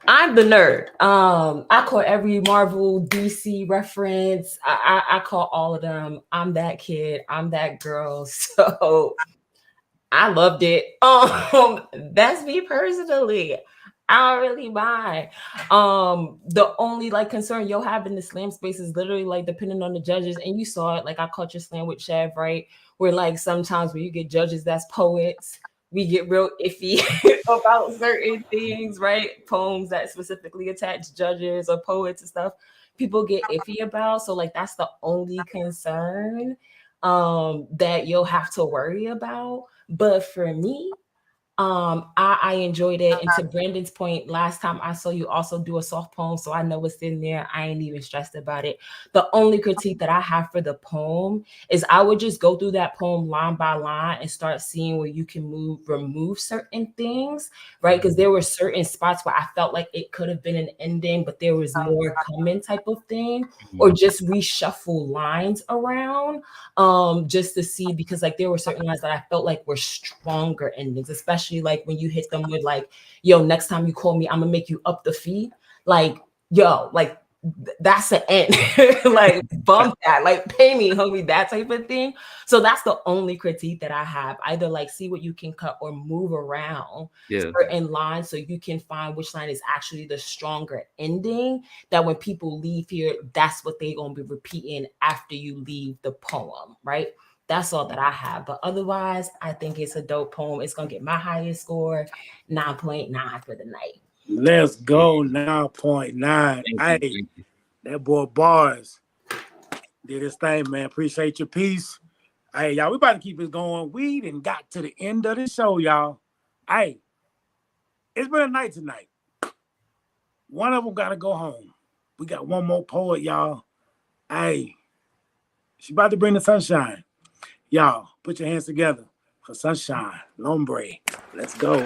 [SPEAKER 7] I'm the nerd. I call every Marvel, DC reference. I call all of them. I'm that kid. I'm that girl. So I loved it. That's me personally. I don't really mind. The only like concern you'll have in the slam space is literally like depending on the judges, and you saw it. Like I caught your slam with Chev, right? Where like sometimes when you get judges that's poets, we get real iffy about certain things, right? Poems that specifically attach judges or poets and stuff. People get iffy about. So like that's the only concern that you'll have to worry about. But for me, I enjoyed it. And to Brandon's point, last time I saw you also do a soft poem, so I know what's in there. I ain't even stressed about it. The only critique that I have for the poem is I would just go through that poem line by line and start seeing where you can remove certain things, right? Because there were certain spots where I felt like it could have been an ending, but there was more coming type of thing, or just reshuffle lines around, just to see, because like there were certain lines that I felt like were stronger endings, especially like when you hit them with like, yo, next time you call me, I'm gonna make you up the fee. Like, yo, like that's an end. Like bump that, like pay me, homie, that type of thing. So that's the only critique that I have. Either like see what you can cut or move around certain lines so you can find which line is actually the stronger ending, that when people leave here, that's what they're gonna be repeating after you leave the poem, right? That's all that I have. But otherwise, I think it's a dope poem. It's going to get my highest score, 9.9 for the night.
[SPEAKER 1] Let's go, 9.9. Hey, that boy Bars did his thing, man. Appreciate your piece. Hey, y'all, we about to keep this going. We done got to the end of the show, y'all. Hey, it's been a night tonight. One of them got to go home. We got one more poet, y'all. Hey, she about to bring the sunshine. Y'all, put your hands together for Sunshine Lombre. Let's go.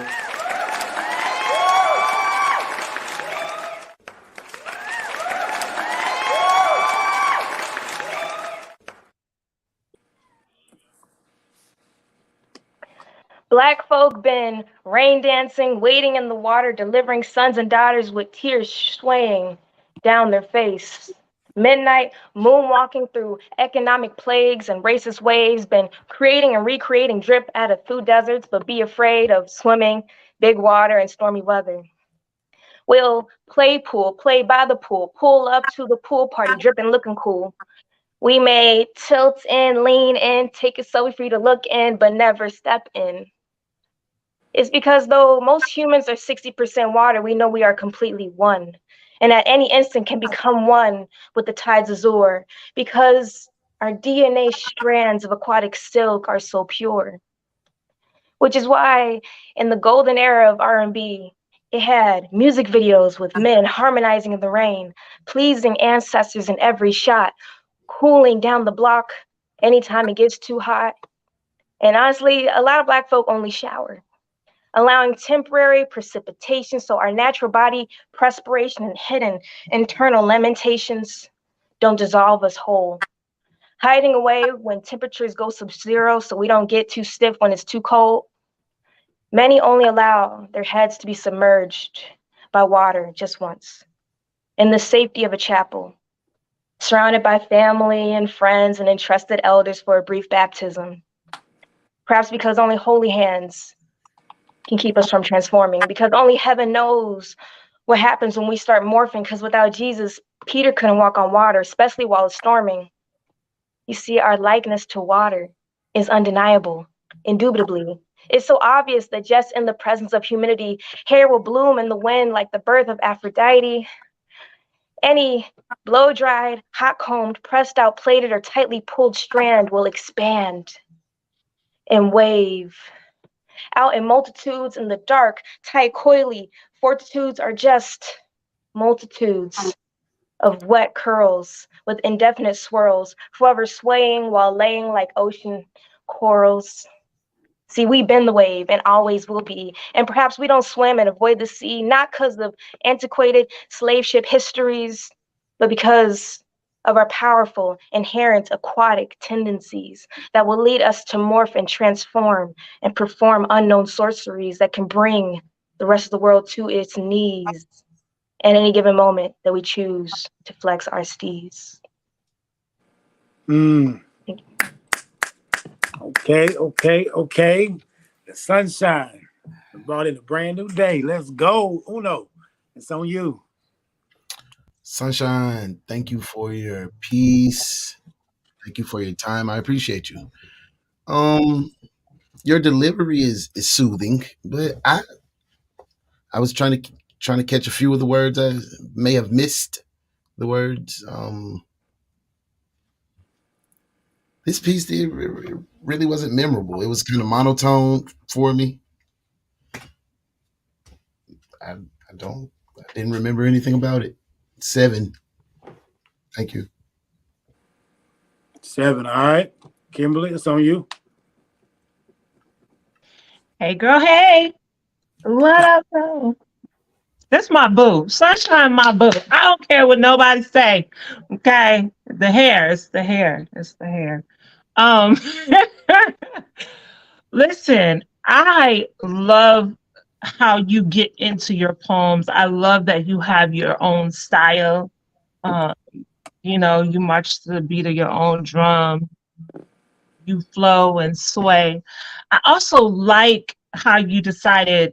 [SPEAKER 12] Black folk been rain dancing, wading in the water, delivering sons and daughters with tears swaying down their face. Midnight, moonwalking through economic plagues and racist waves, been creating and recreating drip out of food deserts, but be afraid of swimming, big water, and stormy weather. We'll play pool, play by the pool, pull up to the pool party, dripping, looking cool. We may tilt in, lean in, take a selfie for you to look in, but never step in. It's because though most humans are 60% water, we know we are completely one. And at any instant can become one with the tides of Azure because our DNA strands of aquatic silk are so pure. Which is why in the golden era of R&B, it had music videos with men harmonizing in the rain, pleasing ancestors in every shot, cooling down the block anytime it gets too hot. And honestly, a lot of Black folk only shower, allowing temporary precipitation so our natural body perspiration and hidden internal lamentations don't dissolve us whole. Hiding away when temperatures go sub-zero so we don't get too stiff when it's too cold. Many only allow their heads to be submerged by water just once, in the safety of a chapel, surrounded by family and friends and entrusted elders for a brief baptism. Perhaps because only holy hands can keep us from transforming, because only heaven knows what happens when we start morphing, because without Jesus, Peter couldn't walk on water, especially while it's storming. You see, our likeness to water is undeniable, indubitably. It's so obvious that just in the presence of humidity, hair will bloom in the wind like the birth of Aphrodite. Any blow-dried, hot-combed, pressed out, plaited, or tightly pulled strand will expand and wave. Out in multitudes in the dark, tight coily, fortitudes are just multitudes of wet curls with indefinite swirls, forever swaying while laying like ocean corals. See, we've been the wave and always will be. And perhaps we don't swim and avoid the sea, not because of antiquated slave ship histories, but because of our powerful, inherent aquatic tendencies that will lead us to morph and transform and perform unknown sorceries that can bring the rest of the world to its knees at any given moment that we choose to flex our steeds.
[SPEAKER 1] Okay. The sunshine brought in a brand new day. Let's go. Uno, it's on you.
[SPEAKER 3] Sunshine, thank you for your peace. Thank you for your time. I appreciate you. Your delivery is soothing, but I was trying to catch a few of the words. I may have missed the words. This piece it really wasn't memorable. It was kind of monotone for me. I didn't remember anything about it. 7. Thank you.
[SPEAKER 1] 7. All right. Kimberly, it's on you.
[SPEAKER 4] Hey, girl. Hey. What up, though? This my boo. Sunshine, my boo. I don't care what nobody say. Okay. The hair. It's the hair. It's the hair. Um, listen, I love how you get into your poems. I love that you have your own style. You know, you march to the beat of your own drum. You flow and sway. I also like how you decided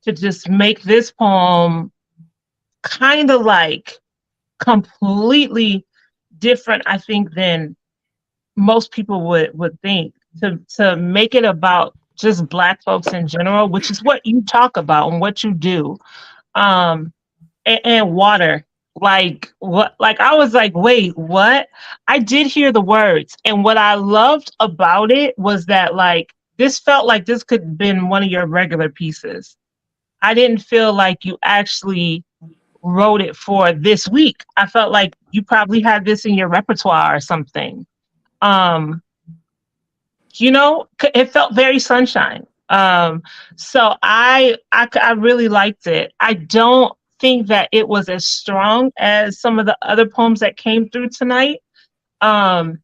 [SPEAKER 4] to just make this poem kind of like completely different, I think, than most people would think. To make it about just Black folks in general, which is what you talk about and what you do. And water. Like what? Like I was like, wait, what? I did hear the words, and what I loved about it was that like this felt like this could have been one of your regular pieces. I didn't feel like you actually wrote it for this week. I felt like you probably had this in your repertoire or something. You know, it felt very sunshine. So I really liked it. I don't think that it was as strong as some of the other poems that came through tonight. But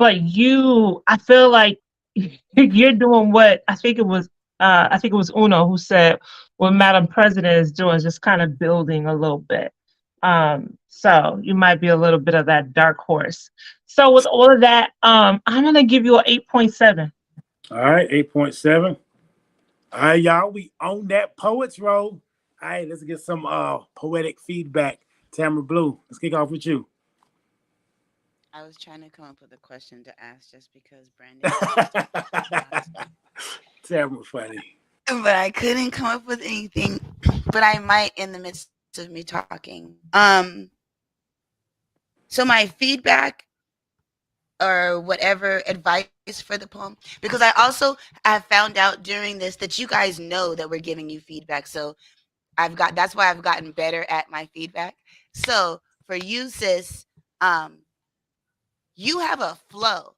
[SPEAKER 4] I feel like you're doing what I think it was Uno who said what Madam President is doing is just kind of building a little bit. So you might be a little bit of that dark horse. So with all of that, I'm gonna give you an 8.7.
[SPEAKER 1] All right, 8.7. All right, y'all, we on that poets roll. All right, let's get some poetic feedback. Tamara Blue, let's kick off with you.
[SPEAKER 5] I was trying to come up with a question to ask just because Brandon asked last week.
[SPEAKER 1] Terrible funny.
[SPEAKER 5] But I couldn't come up with anything. But I might in the midst of me talking. So my feedback or whatever advice for the poem, because I found out during this that you guys know that we're giving you feedback. So that's why I've gotten better at my feedback. So for you, sis, you have a flow.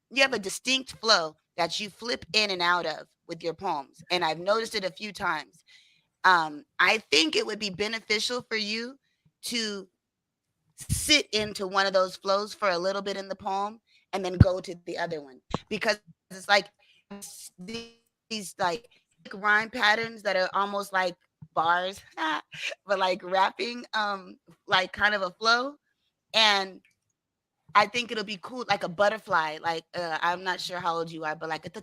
[SPEAKER 5] You have a distinct flow that you flip in and out of with your poems. And I've noticed it a few times. I think it would be beneficial for you to sit into one of those flows for a little bit in the poem and then go to the other one, because it's like these like rhyme patterns that are almost like bars but like rapping like kind of a flow. And I think it'll be cool, like a butterfly. Like I'm not sure how old you are, but like and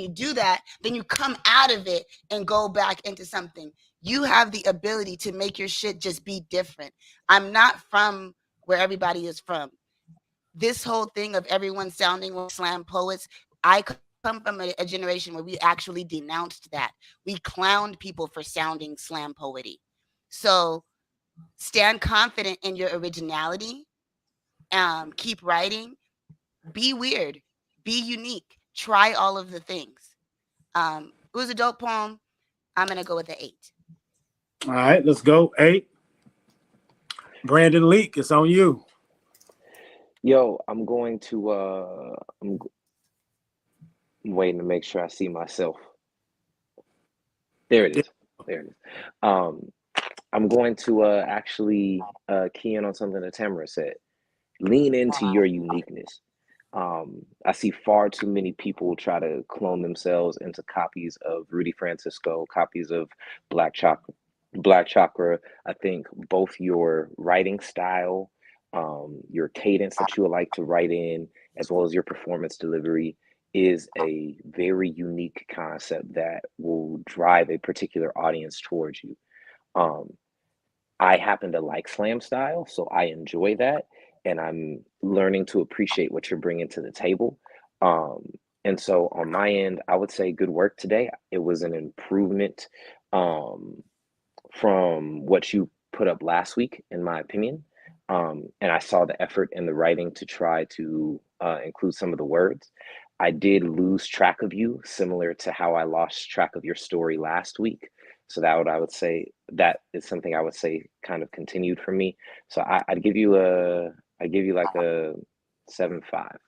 [SPEAKER 5] you do that, then you come out of it and go back into something. You have the ability to make your shit just be different. I'm not from where everybody is from. This whole thing of everyone sounding like slam poets, I come from a generation where we actually denounced that. We clowned people for sounding slam poety. So stand confident in your originality. Keep writing. Be weird. Be unique. Try all of the things. It was a dope poem. I'm gonna go with an 8.
[SPEAKER 1] All right, let's go. 8. Brandon Leak, it's on you.
[SPEAKER 6] Yo, I'm going to I'm waiting to make sure I see myself. There it is. There it is. I'm going to actually key in on something that Tamara said. Lean into your uniqueness. I see far too many people try to clone themselves into copies of Rudy Francisco, copies of Black Chakra. I think both your writing style, your cadence that you would like to write in, as well as your performance delivery, is a very unique concept that will drive a particular audience towards you. I happen to like slam style, so I enjoy that, and I'm learning to appreciate what you're bringing to the table. And so on my end, I would say good work today. It was an improvement from what you put up last week, in my opinion. And I saw the effort in the writing to try to include some of the words. I did lose track of you, similar to how I lost track of your story last week. So I would say that is something I would say kind of continued for me. So I'd give you like a 7.5.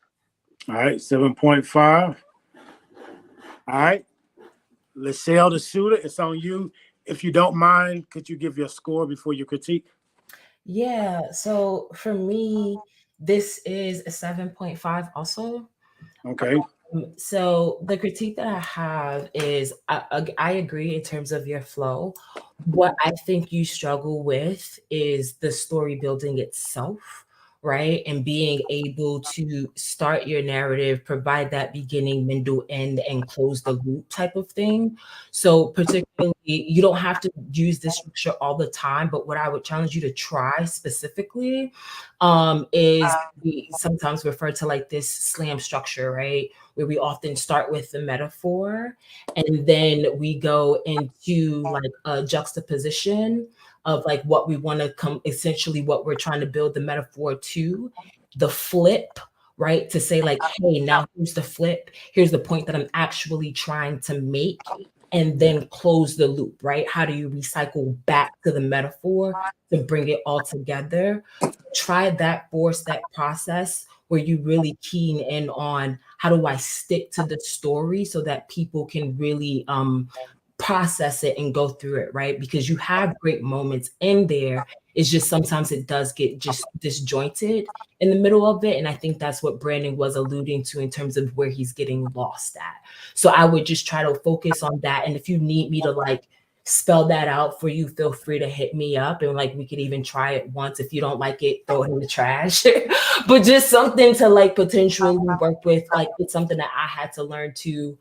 [SPEAKER 1] All right, 7.5. All right, Lachelle the shooter, it's on you. If you don't mind, could you give your score before you critique?
[SPEAKER 7] Yeah, so for me, this is a 7.5 also.
[SPEAKER 1] Okay.
[SPEAKER 7] So the critique that I have is I agree in terms of your flow. What I think you struggle with is the story building itself, right? And being able to start your narrative, provide that beginning, middle, end, and close the loop type of thing. So particularly, you don't have to use this structure all the time, but what I would challenge you to try specifically is we sometimes refer to like this slam structure, right? Where we often start with the metaphor and then we go into like a juxtaposition of like what we want to come, essentially what we're trying to build the metaphor to, the flip, right? To say like, hey, now here's the flip. Here's the point that I'm actually trying to make, and then close the loop, right? How do you recycle back to the metaphor to bring it all together? Try that 4-step process where you really keen in on how do I stick to the story so that people can really process it and go through it, right? Because you have great moments in there. It's just sometimes it does get just disjointed in the middle of it. And I think that's what Brandon was alluding to in terms of where he's getting lost at. So I would just try to focus on that. And if you need me to like spell that out for you, feel free to hit me up and like we could even try it once. If you don't like it, throw it in the trash. But just something to like potentially work with. Like it's something that I had to learn to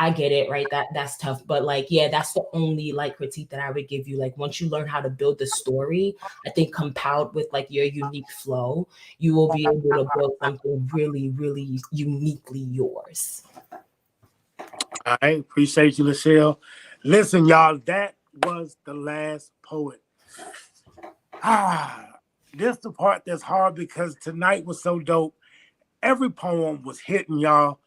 [SPEAKER 7] I get it, right? That's tough. But like, yeah, that's the only like critique that I would give you. Like once you learn how to build the story, I think compiled with like your unique flow, you will be able to build something really, really uniquely yours.
[SPEAKER 1] All right, appreciate you, Lachelle. Listen, y'all, that was the last poet. This the part that's hard because tonight was so dope. Every poem was hitting, y'all.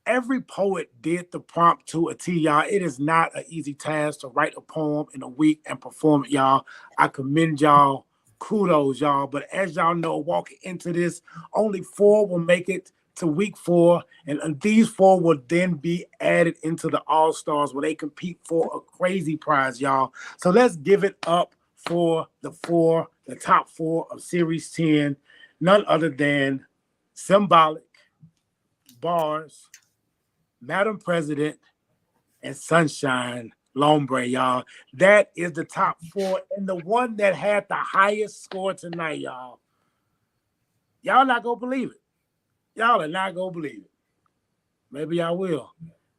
[SPEAKER 1] Every poet did the prompt to a T, y'all. It is not an easy task to write a poem in a week and perform it, y'all. I commend y'all. Kudos, y'all. But as y'all know, walking into this, only 4 will make it to week 4, and these 4 will then be added into the All-Stars where they compete for a crazy prize, y'all. So let's give it up for the top 4 of Series 10, none other than Symbolic, Bars, Madam President, and Sunshine Lombre, y'all. That is the top 4, and the one that had the highest score tonight, y'all. Y'all not gonna believe it. Y'all are not gonna believe it. Maybe y'all will.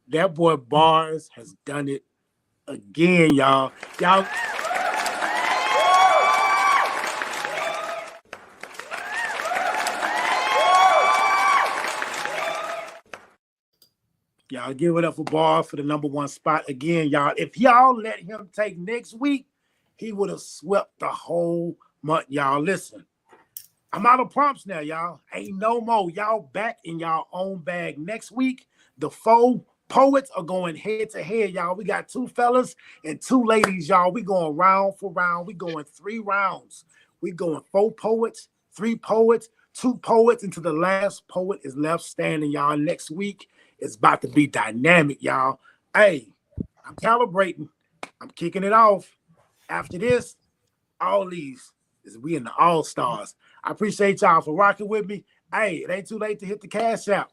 [SPEAKER 1] That boy Bars has done it again, y'all. Y'all give it up for Bars for the #1 spot again, y'all. If y'all let him take next week, he would have swept the whole month, y'all. Listen, I'm out of prompts now, y'all. Ain't no more. Y'all back in y'all own bag. Next week, the 4 poets are going head to head, y'all. We got 2 fellas and 2 ladies, y'all. We going round for round. We going 3 rounds. We going 4 poets, 3 poets, 2 poets, until the last poet is left standing, y'all. Next week, it's about to be dynamic, y'all. Hey, I'm calibrating. I'm kicking it off. After this, all these is we in the All-Stars. I appreciate y'all for rocking with me. Hey, it ain't too late to hit the cash out.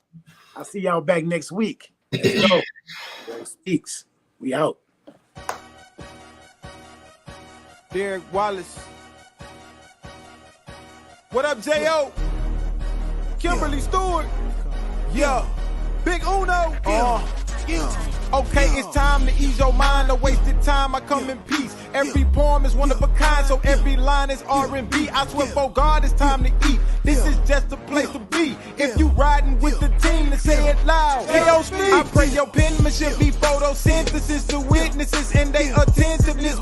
[SPEAKER 1] I'll see y'all back next week. Let's go. Speaks. We out.
[SPEAKER 2] Derek Wallace. What up, J.O.? Kimberly Stewart. Yeah. Big Uno. Okay, it's time to ease your mind. No wasted time, I come in peace. Every poem is one of a kind, so every line is R&B. I swear for God, it's time to eat. This is just a place to be. If you riding with the team, then say it loud. J.O. Speaks. I pray your penmanship be photosynthesis to witnesses and they attentiveness